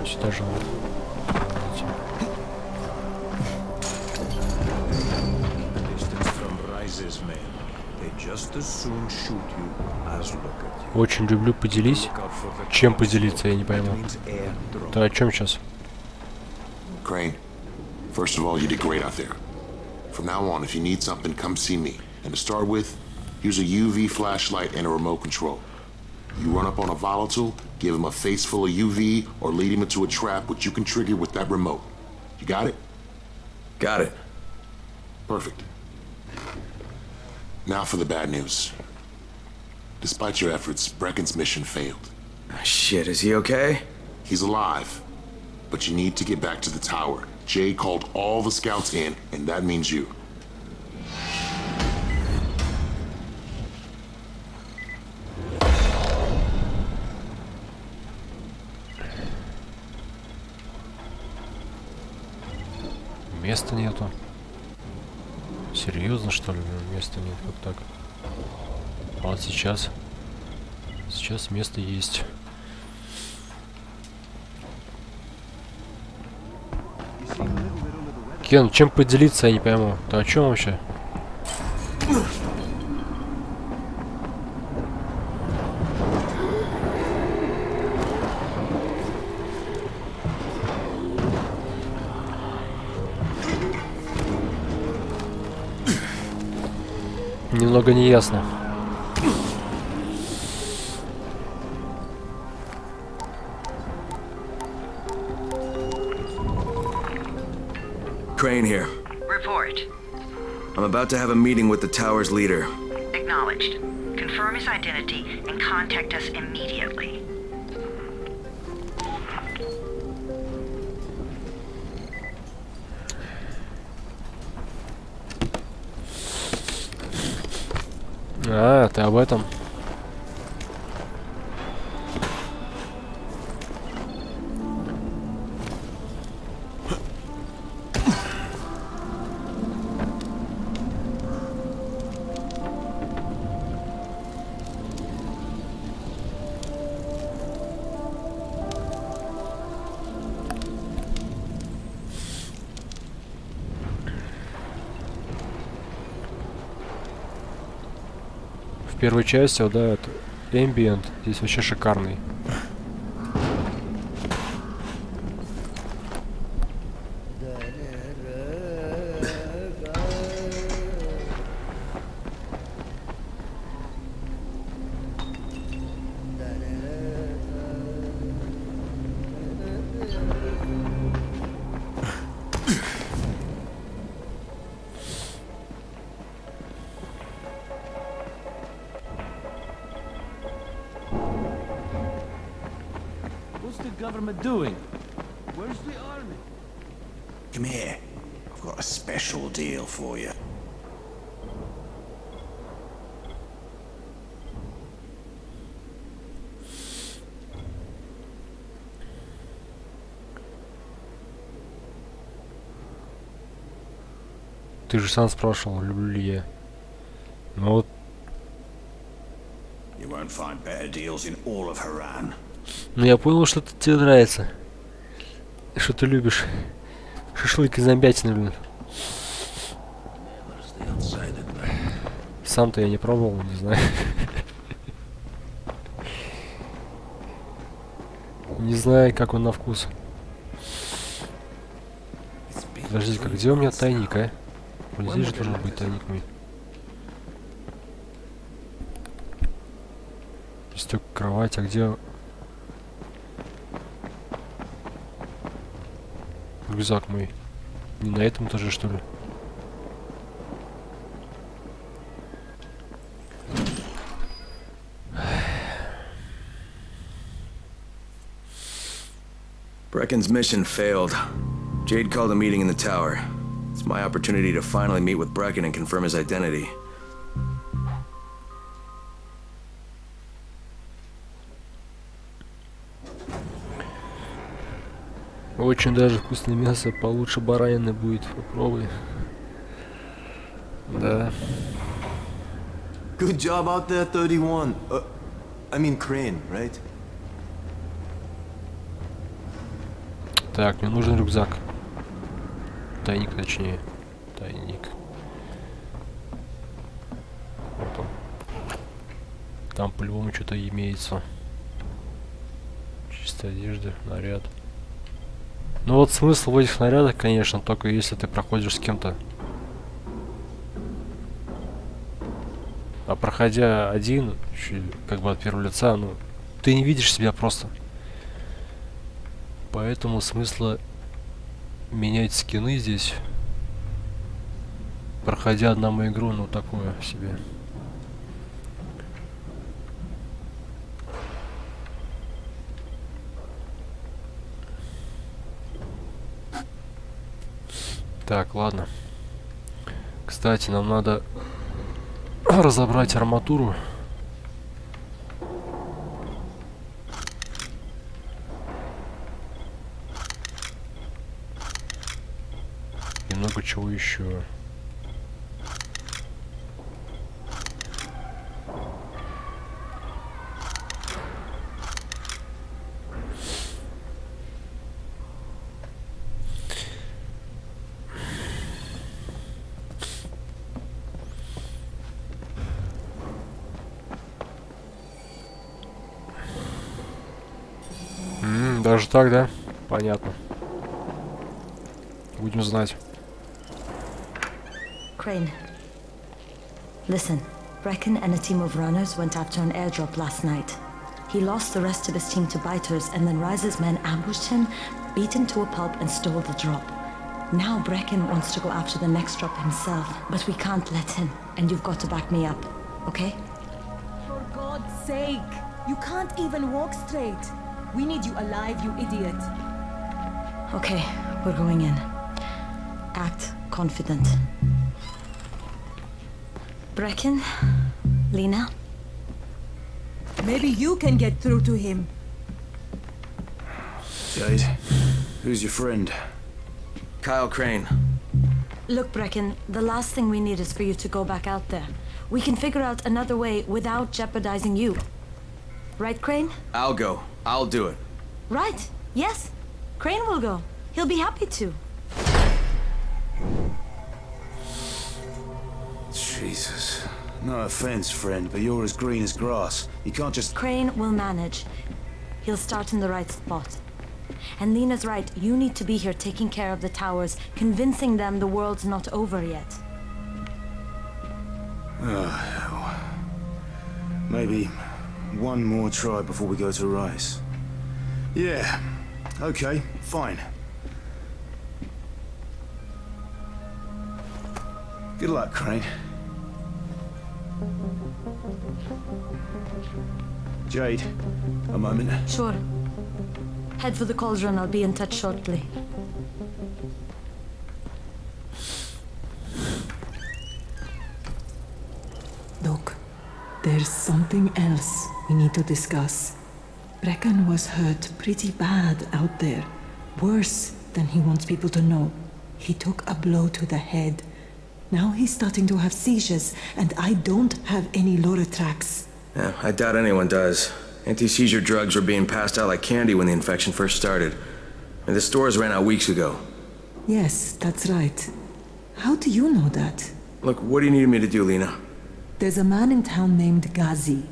Сюда же вот. Очень люблю поделись. Чем поделиться, я не пойму. Ты о чем сейчас? Crane, first of all, you did great out there. From now on, if you need something, come see me. And to start with, use a UV flashlight and a remote control. You run up on a volatile, give him a face full of UV, or lead him into a trap which you can trigger with that remote. You got it? Got it. Perfect. Now for the bad news. Despite your efforts, Brecken's mission failed. Shit, is he okay? He's alive. But you need to get back to the tower. Jay called all the scouts in, and that means you. Места нету. Серьезно, что ли? Места нет, как так? А вот сейчас. Сейчас место есть. Кен, чем поделиться, я не пойму. Ты о чем вообще? Немного неясно. Crane here. Report. I'm about to have a meeting with the tower's leader. Acknowledged. Confirm his identity and contact us immediately. А, ты об этом? В первой части, вот, да, это Ambient, здесь вообще шикарный. What's the government doing? Where's the army? Come here. I've got a special deal for you. Ты же сам спрашивал, люблю ли я. Ну вот. You won't find better deals in all of Haran. Ну я понял, что тебе нравится. Что ты любишь. Шашлык и зомбятины, блин. Сам-то я не пробовал, не знаю. Не знаю, как он на вкус. Подождите, где у меня тайник, а? Вот здесь же должен быть тайник мой. Здесь только кровать, а где... Рюкзак мой. Не на этом этаже, что ли? Brecken's mission failed. Jade called a meeting in the tower. It's my opportunity to finally meet with Brecken and confirm his identity. Очень даже вкусное мясо, получше баранины будет. Попробуй. Да. Good job out there, 31. I mean Crane, right? Так, мне нужен рюкзак. Тайник, точнее. Тайник. Вот он. Там по-любому что-то имеется. Чистая одежда, наряд. Ну вот смысл в этих нарядах, конечно, только если ты проходишь с кем-то. А проходя один, как бы от первого лица, ну, ты не видишь себя просто. Поэтому смысла менять скины здесь, проходя одному игру, ну такое себе. Так, ладно. Кстати, нам надо разобрать арматуру. И много чего еще. Даже так, да? Понятно. Будем знать. Crane. Listen, Brecken and a team of runners went after an airdrop last night. He lost the rest of his team to biters, and then Rise's men ambushed him, beat him to a pulp, and stole the drop. Now Brecken wants to go after the next drop himself, but we can't let him, and you've got to back me up, okay? For God's sake! You can't even walk straight. We need you alive, you idiot. Okay, we're going in. Act confident. Brecken, Lena? Maybe you can get through to him. Jade, who's your friend? Kyle Crane. Look, Brecken, the last thing we need is for you to go back out there. We can figure out another way without jeopardizing you. Right, Crane? I'll go. I'll do it. Right. Yes. Crane will go. He'll be happy to. Jesus. No offense, friend, but you're as green as grass. You can't just... Crane will manage. He'll start in the right spot. And Lena's right, you need to be here taking care of the towers, convincing them the world's not over yet. Oh, hell. Maybe one more try before we go to Rice. Yeah, okay, fine. Good luck, Crane. Jade, a moment. Sure. Head for the cauldron, I'll be in touch shortly. Look, there's something else we need to discuss. Brecken was hurt pretty bad out there. Worse than he wants people to know. He took a blow to the head. Now he's starting to have seizures, and I don't have any Loratrax. Yeah, I doubt anyone does. Anti-seizure drugs were being passed out like candy when the infection first started. And the stores ran out weeks ago. Yes, that's right. How do you know that? Look, what do you need me to do, Lena? There's a man in town named Ghazi.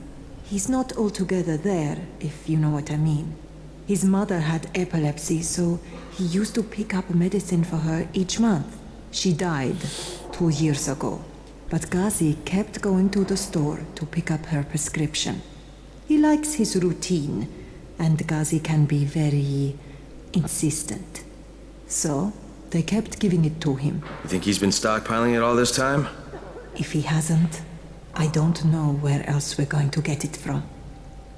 He's not altogether there, if you know what I mean. His mother had epilepsy, so he used to pick up medicine for her each month. She died 2 years ago, but Ghazi kept going to the store to pick up her prescription. He likes his routine, and Ghazi can be very insistent. So, they kept giving it to him. You think he's been stockpiling it all this time? If he hasn't, I don't know where else we're going to get it from.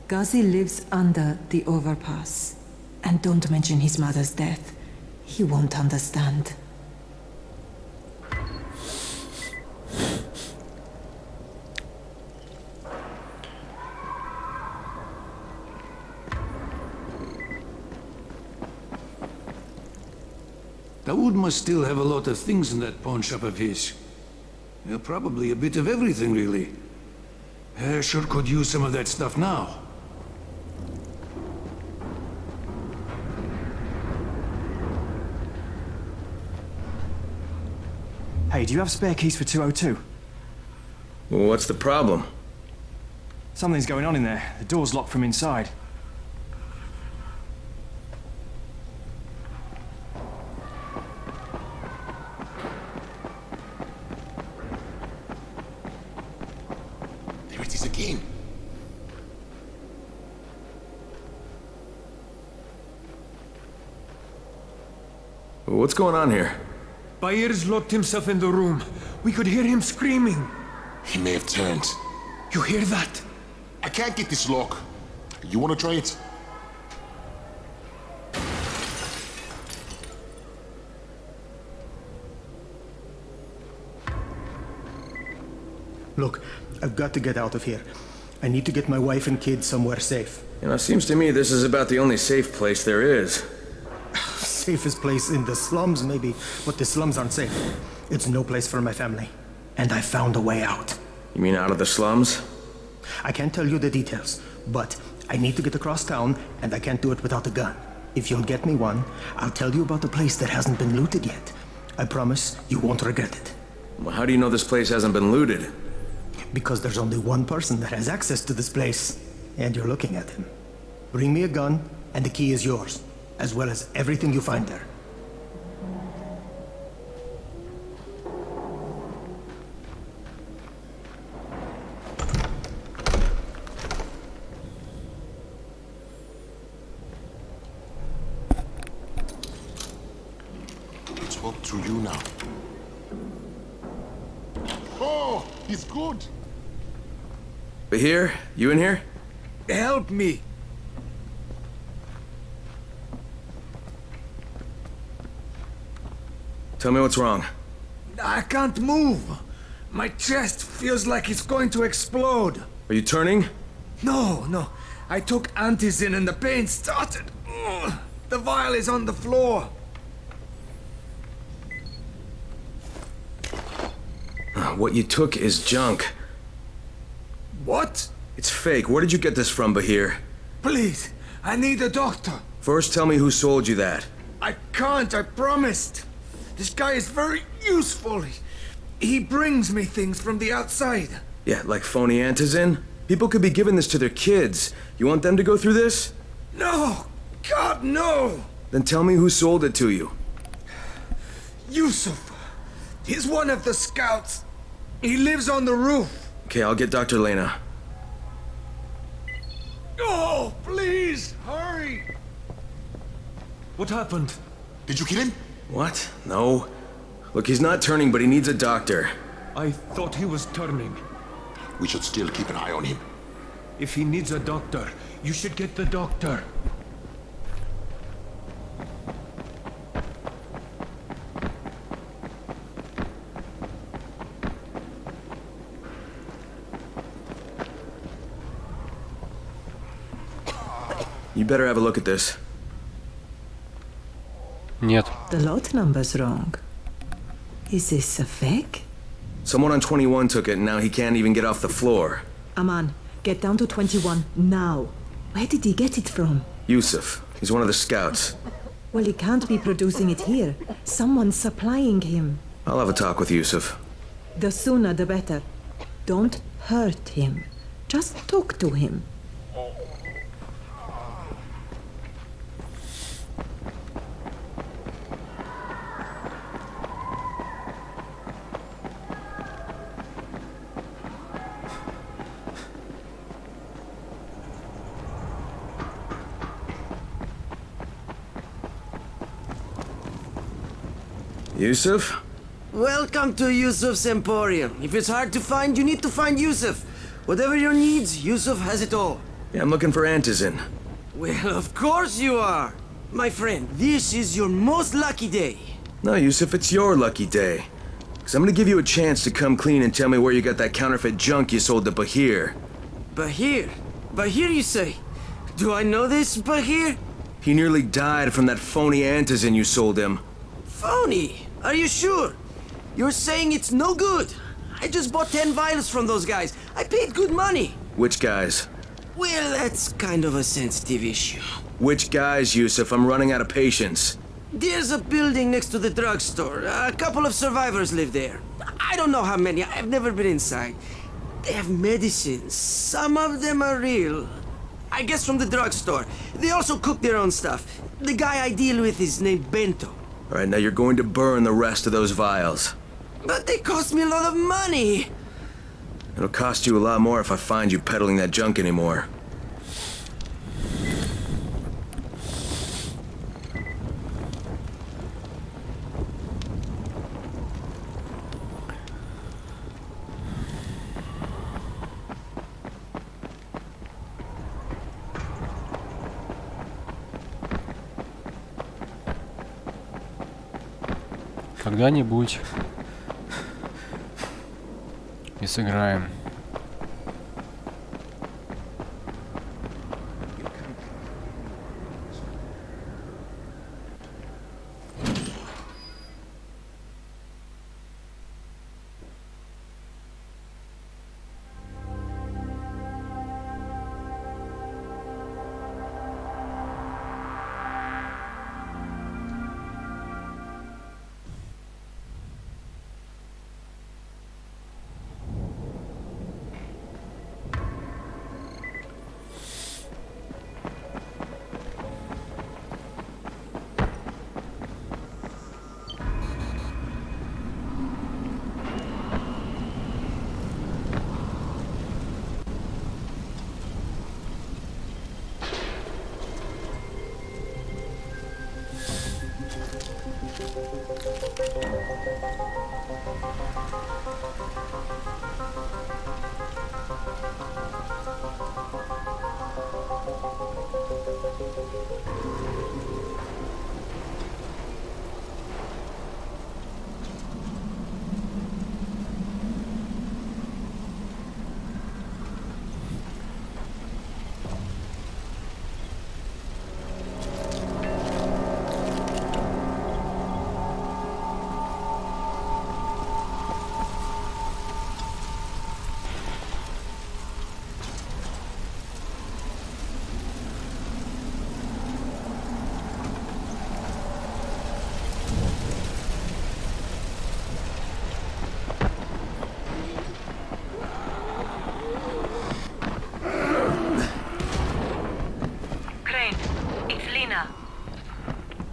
Ghazi lives under the overpass. And don't mention his mother's death. He won't understand. Dawood must still have a lot of things in that pawn shop of his. Yeah, probably a bit of everything, really. Sure could use some of that stuff now. Hey, do you have spare keys for 202? Well, what's the problem? Something's going on in there. The door's locked from inside. There it is again. What's going on here? Byers locked himself in the room. We could hear him screaming. He may have turned. You hear that? I can't get this lock. You want to try it? Look, I've got to get out of here. I need to get my wife and kids somewhere safe. You know, it seems to me this is about the only safe place there is. Safest place in the slums, maybe, but the slums aren't safe. It's no place for my family. And I found a way out. You mean out of the slums? I can't tell you the details, but I need to get across town, and I can't do it without a gun. If you'll get me one, I'll tell you about the place that hasn't been looted yet. I promise you won't regret it. Well, how do you know this place hasn't been looted? Because there's only one person that has access to this place, and you're looking at him. Bring me a gun, and the key is yours, as well as everything you find there. Talk to you now. Oh, he's good. But here? You in here? Help me! Tell me what's wrong. I can't move. My chest feels like it's going to explode. Are you turning? No. I took antizin and the pain started. Ugh. The vial is on the floor. What you took is junk. What? It's fake. Where did you get this from, Bahir? Please, I need a doctor. First, tell me who sold you that. I can't, I promised. This guy is very useful. He brings me things from the outside. Yeah, like phony antizin? People could be giving this to their kids. You want them to go through this? No! God, no! Then tell me who sold it to you. Yusuf. He's one of the scouts. He lives on the roof. Okay, I'll get Dr. Lena. Oh, please, hurry! What happened? Did you kill him? What? No. Look, he's not turning, but he needs a doctor. I thought he was turning. We should still keep an eye on him. If he needs a doctor, you should get the doctor. You better have a look at this. Нет. The lot number's wrong. Is this a fake? Someone on 21 took it, and now he can't even get off the floor. Aman, get down to 21 now. Where did he get it from? Yusuf. He's one of the scouts. Well, he can't be producing it here. Someone's supplying him. I'll have a talk with Yusuf. The sooner the better. Don't hurt him. Just talk to him. Yusuf? Welcome to Yusuf's Emporium. If it's hard to find, you need to find Yusuf. Whatever your needs, Yusuf has it all. Yeah, I'm looking for antizin. Well, of course you are. My friend, this is your most lucky day. No, Yusuf, it's your lucky day. Because I'm going to give you a chance to come clean and tell me where you got that counterfeit junk you sold to Bahir. Bahir? Bahir, you say? Do I know this Bahir? He nearly died from that phony antizin you sold him. Phony? Are you sure? You're saying it's no good? I just bought 10 vials from those guys. I paid good money. Which guys? Well, that's kind of a sensitive issue. Which guys, Yusuf? I'm running out of patience. There's a building next to the drugstore. A couple of survivors live there. I don't know how many. I've never been inside. They have medicines. Some of them are real. I guess from the drugstore. They also cook their own stuff. The guy I deal with is named Bento. All right, now you're going to burn the rest of those vials. But they cost me a lot of money. It'll cost you a lot more if I find you peddling that junk anymore. Когда-нибудь и сыграем.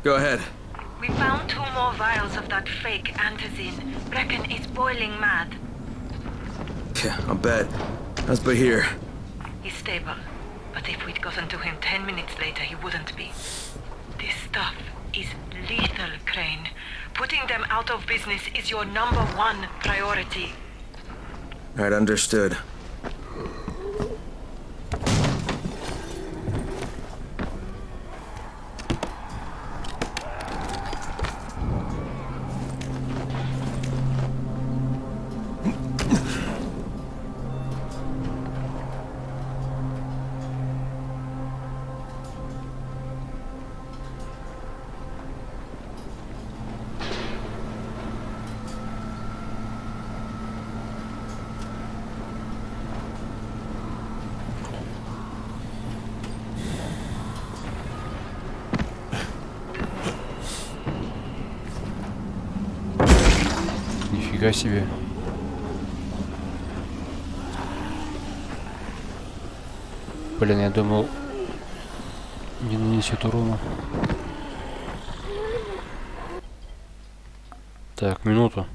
Go ahead. We found 2 more vials of that fake antizin. Brecken is boiling mad. Yeah, I'll bet. How's Bahir? He's stable. But if we'd gotten to him 10 minutes later, he wouldn't be. This stuff is lethal, Crane. Putting them out of business is your #1 priority. Right, understood. Нифига себе. Блин, я думал, не нанесет урона. Так, минуту.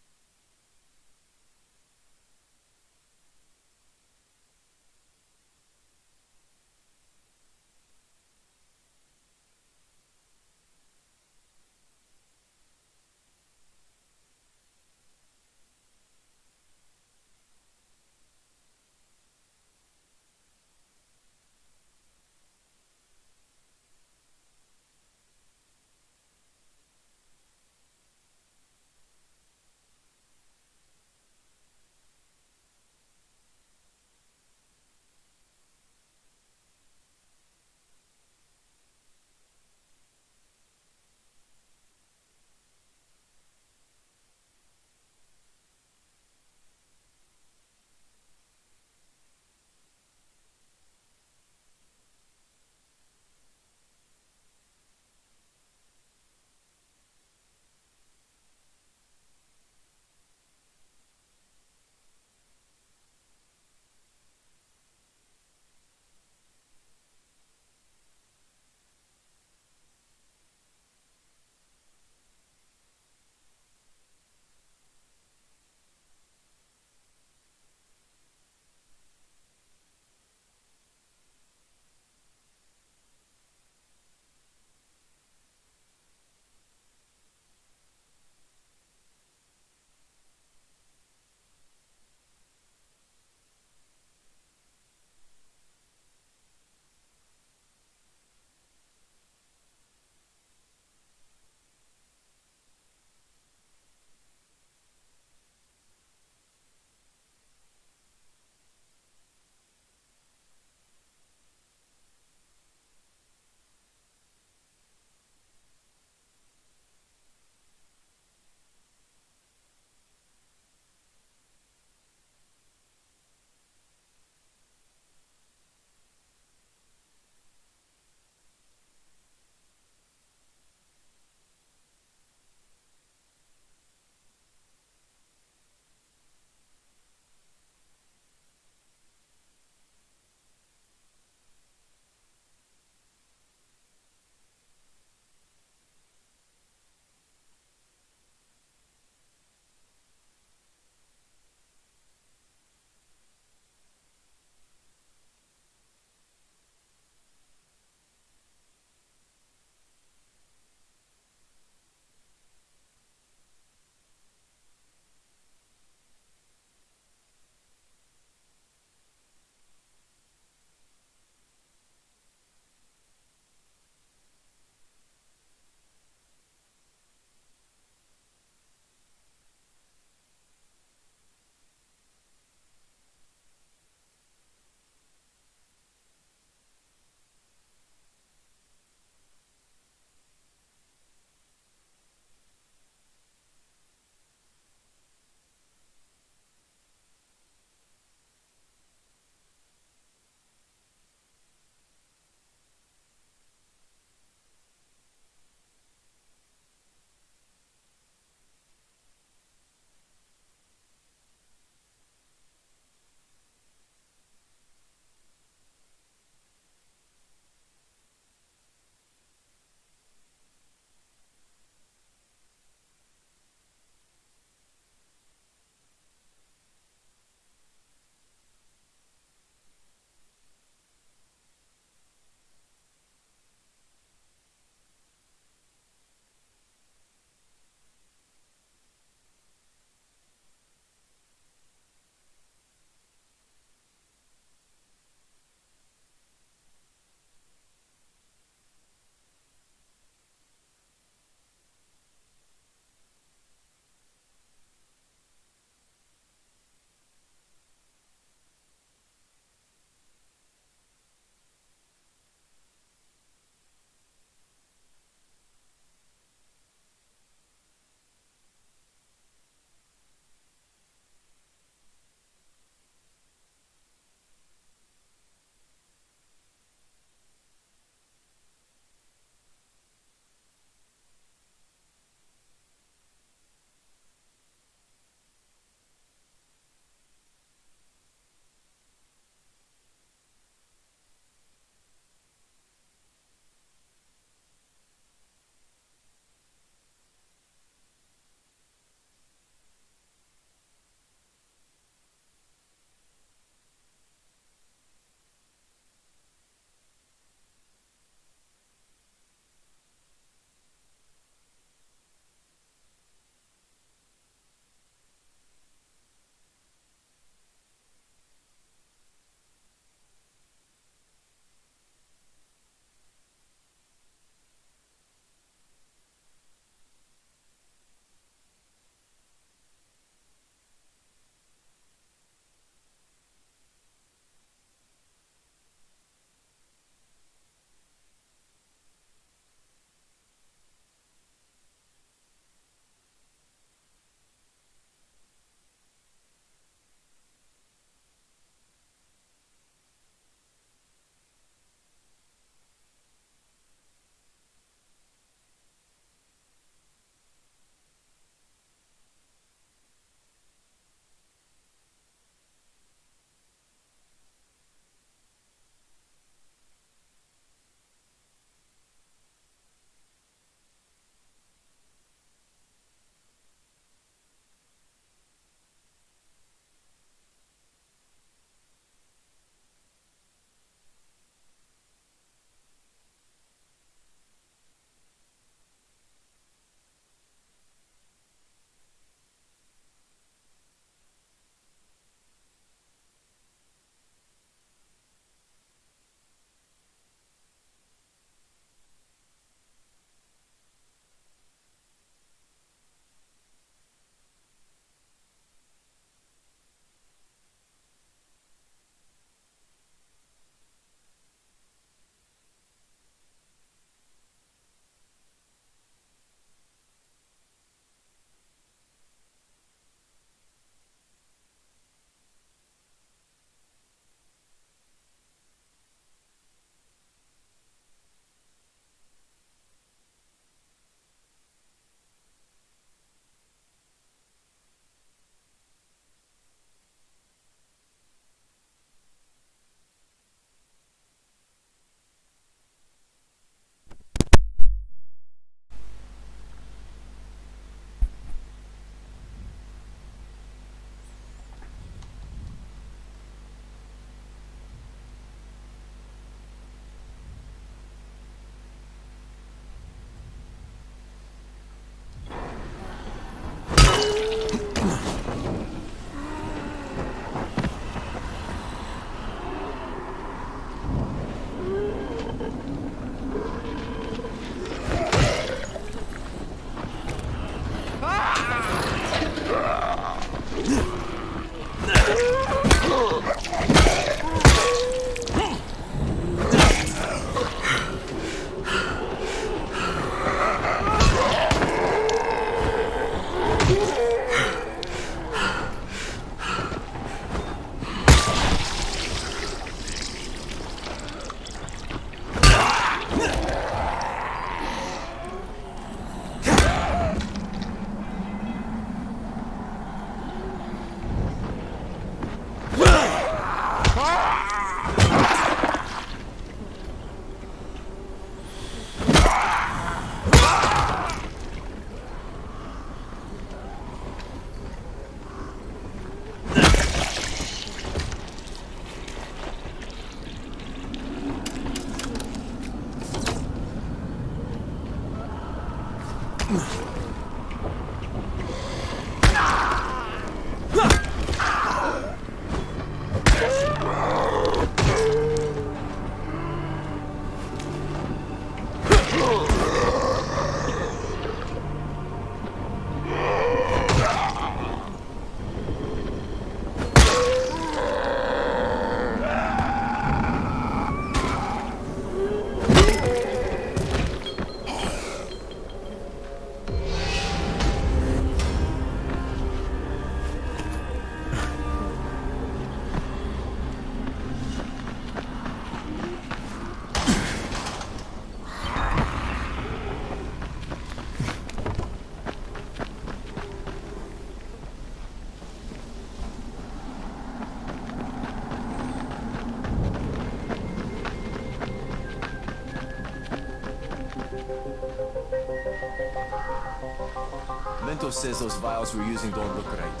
Bento says those vials we're using don't look right.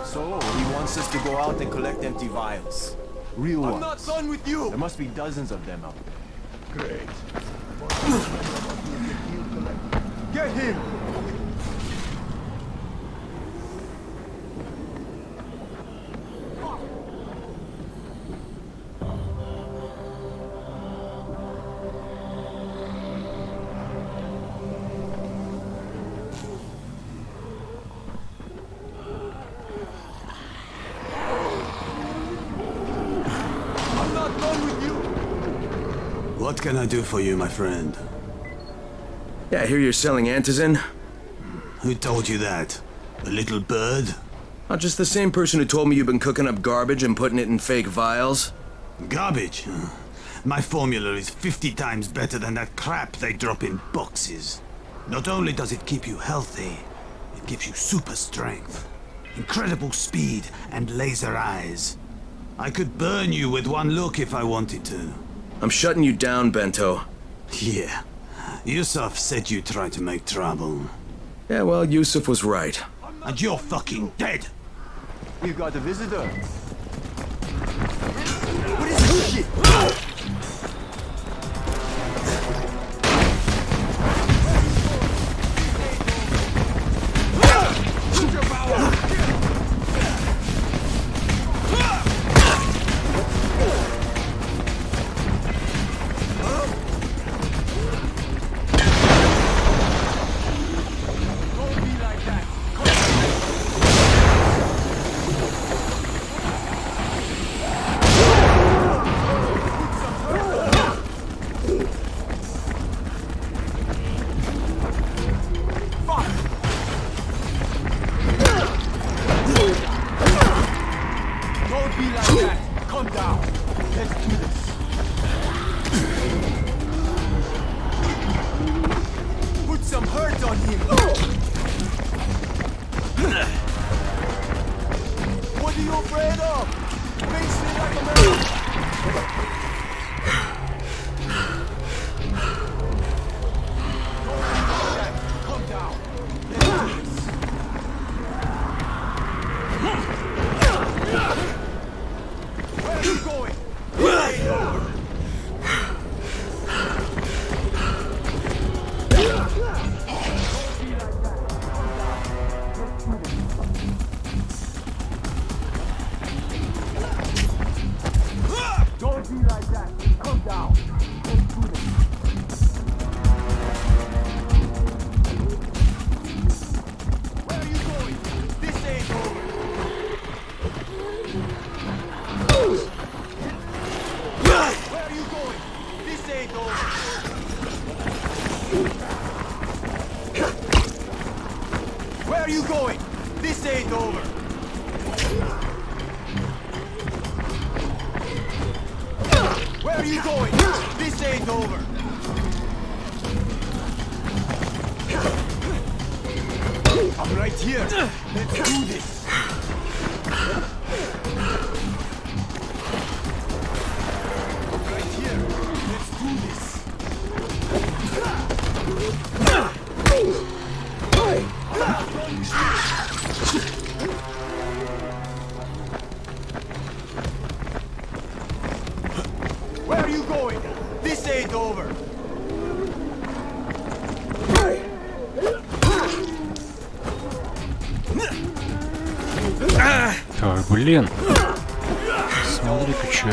So he wants us to go out and collect empty vials. Real ones. I'm not done with you! There must be dozens of them out there. Great. Get him! What can I do for you, my friend? Yeah, I hear you're selling antizin. Who told you that? A little bird? Not just the same person who told me you've been cooking up garbage and putting it in fake vials. Garbage? My formula is 50 times better than that crap they drop in boxes. Not only does it keep you healthy, it gives you super strength, incredible speed, and laser eyes. I could burn you with one look if I wanted to. I'm shutting you down, Bento. Yeah. Yusuf said you tried to make trouble. Yeah, well, Yusuf was right. And you're fucking dead! We've got a visitor. What is this shit? Ой, блин. Смотри-ка, чё.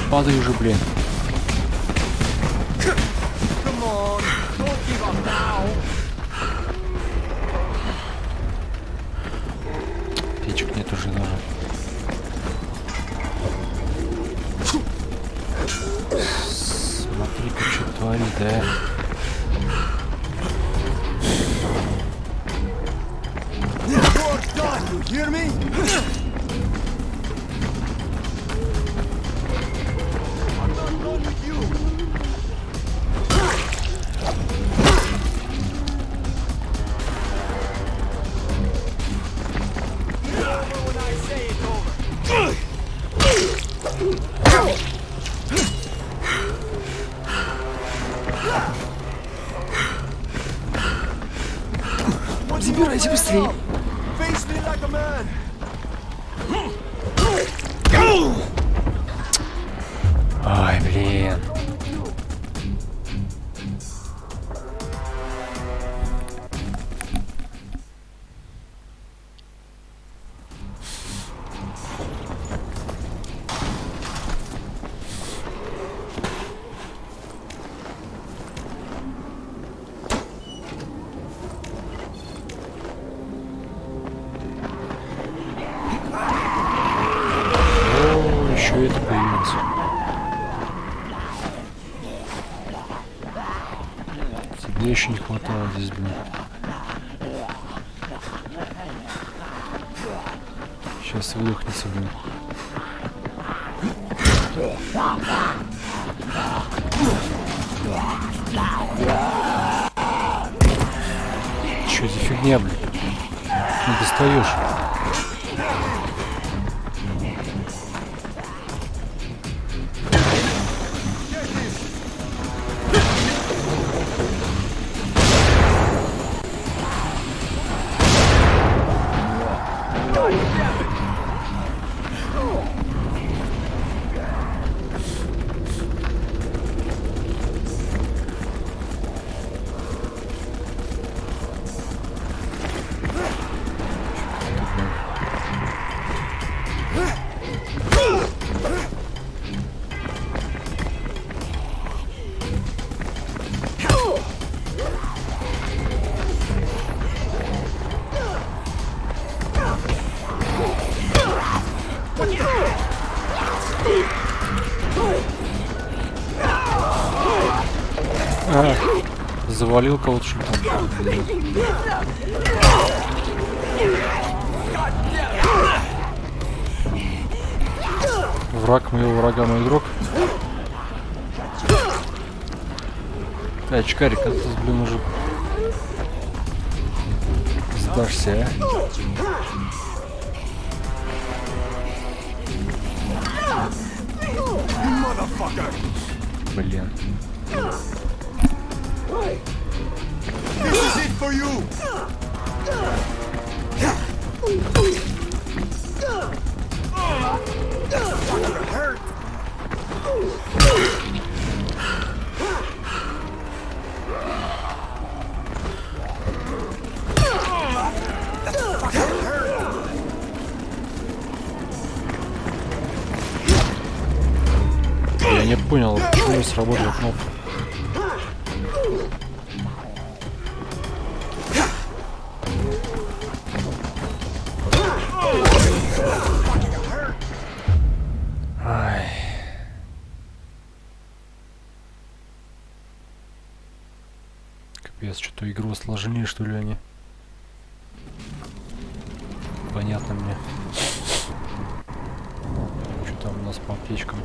Падай уже, блин. Птичек нет уже даже. Смотри-ка, что творит, да? Забирайся быстрее. Ай, блин. О, еще это появилось. Тебе еще не хватало здесь, блин. Сейчас выдохнется, блин. Че за фигня, блин? Не достаешь. Завалил кого-то что-то. Враг моего врага мой друг. Очкарик, а ты, блин, уже сдашься, а? Блин. This is it for you. Hurt. Я не понял, почему не сработала кнопка. Ай. Капец, что-то игру сложнее, что ли, они. Понятно мне. Что там у нас по аптечкам?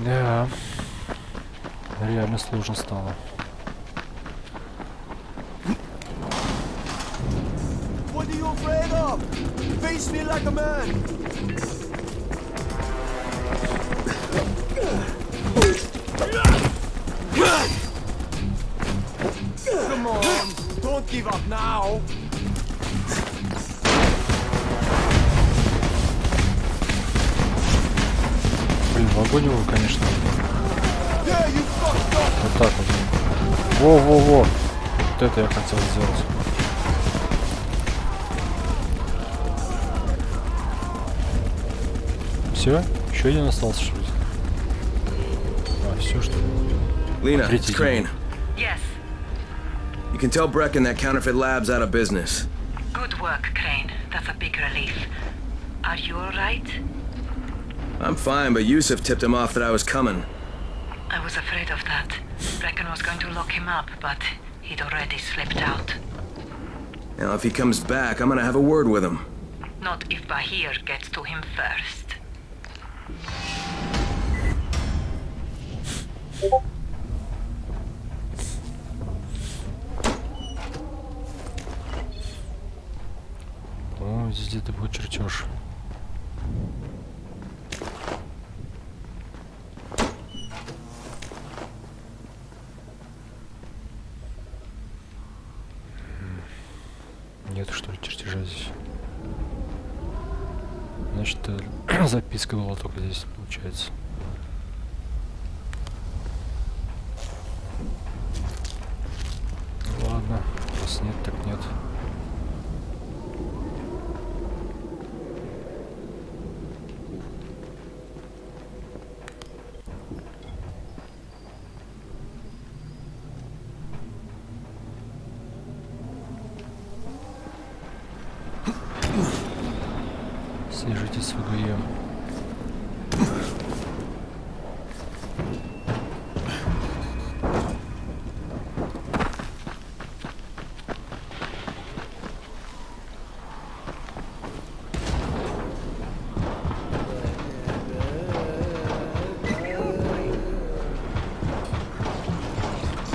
Да. Реально сложно стало. What are you afraid of? Face me like a man. Come on, don't give up now. Блин, в огонь его, конечно. Вот так вот. Во-во-во. Вот это я хотел сделать. Все? Еще один остался, что ли? А, все, что ли? Lena, it's Crane. Yes. You can tell Brecken that counterfeit lab's out of business. Good work, Crane. That's a big relief. Are you alright? I'm fine, but Yusuf tipped him off that I was coming. I was afraid of that. Brecken was going to lock him up, but he'd already slipped out. Now, if he comes back, I'm gonna have a word with him. Not if Bahir gets to him first. О, здесь где-то будет чертеж. Нет, что ли, чертежа здесь? Значит, записка была только здесь, получается. Ну, ладно, раз нет, так нет. Свяжите своем.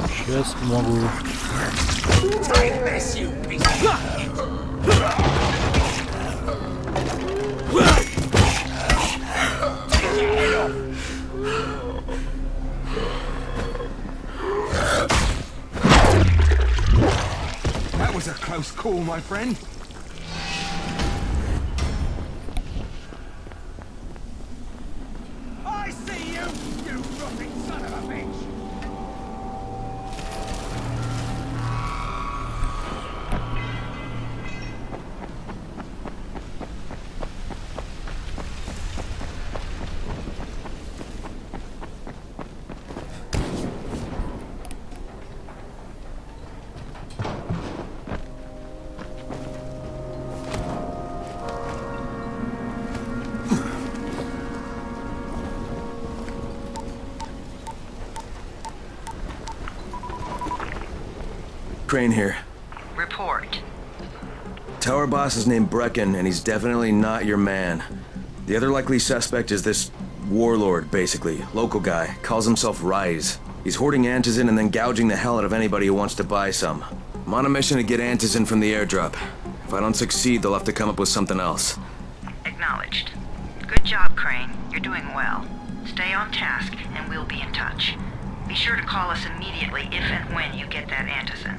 Сейчас могу. That was a close call, my friend. I see you, you rotting son of a bitch. Crane here. Report. Tower boss is named Brecken, and he's definitely not your man. The other likely suspect is this warlord, basically. Local guy. Calls himself Rise. He's hoarding antizin and then gouging the hell out of anybody who wants to buy some. I'm on a mission to get antizin from the airdrop. If I don't succeed, they'll have to come up with something else. Acknowledged. Good job, Crane. You're doing well. Stay on task, and we'll be in touch. Be sure to call us immediately if and when you get that antizin.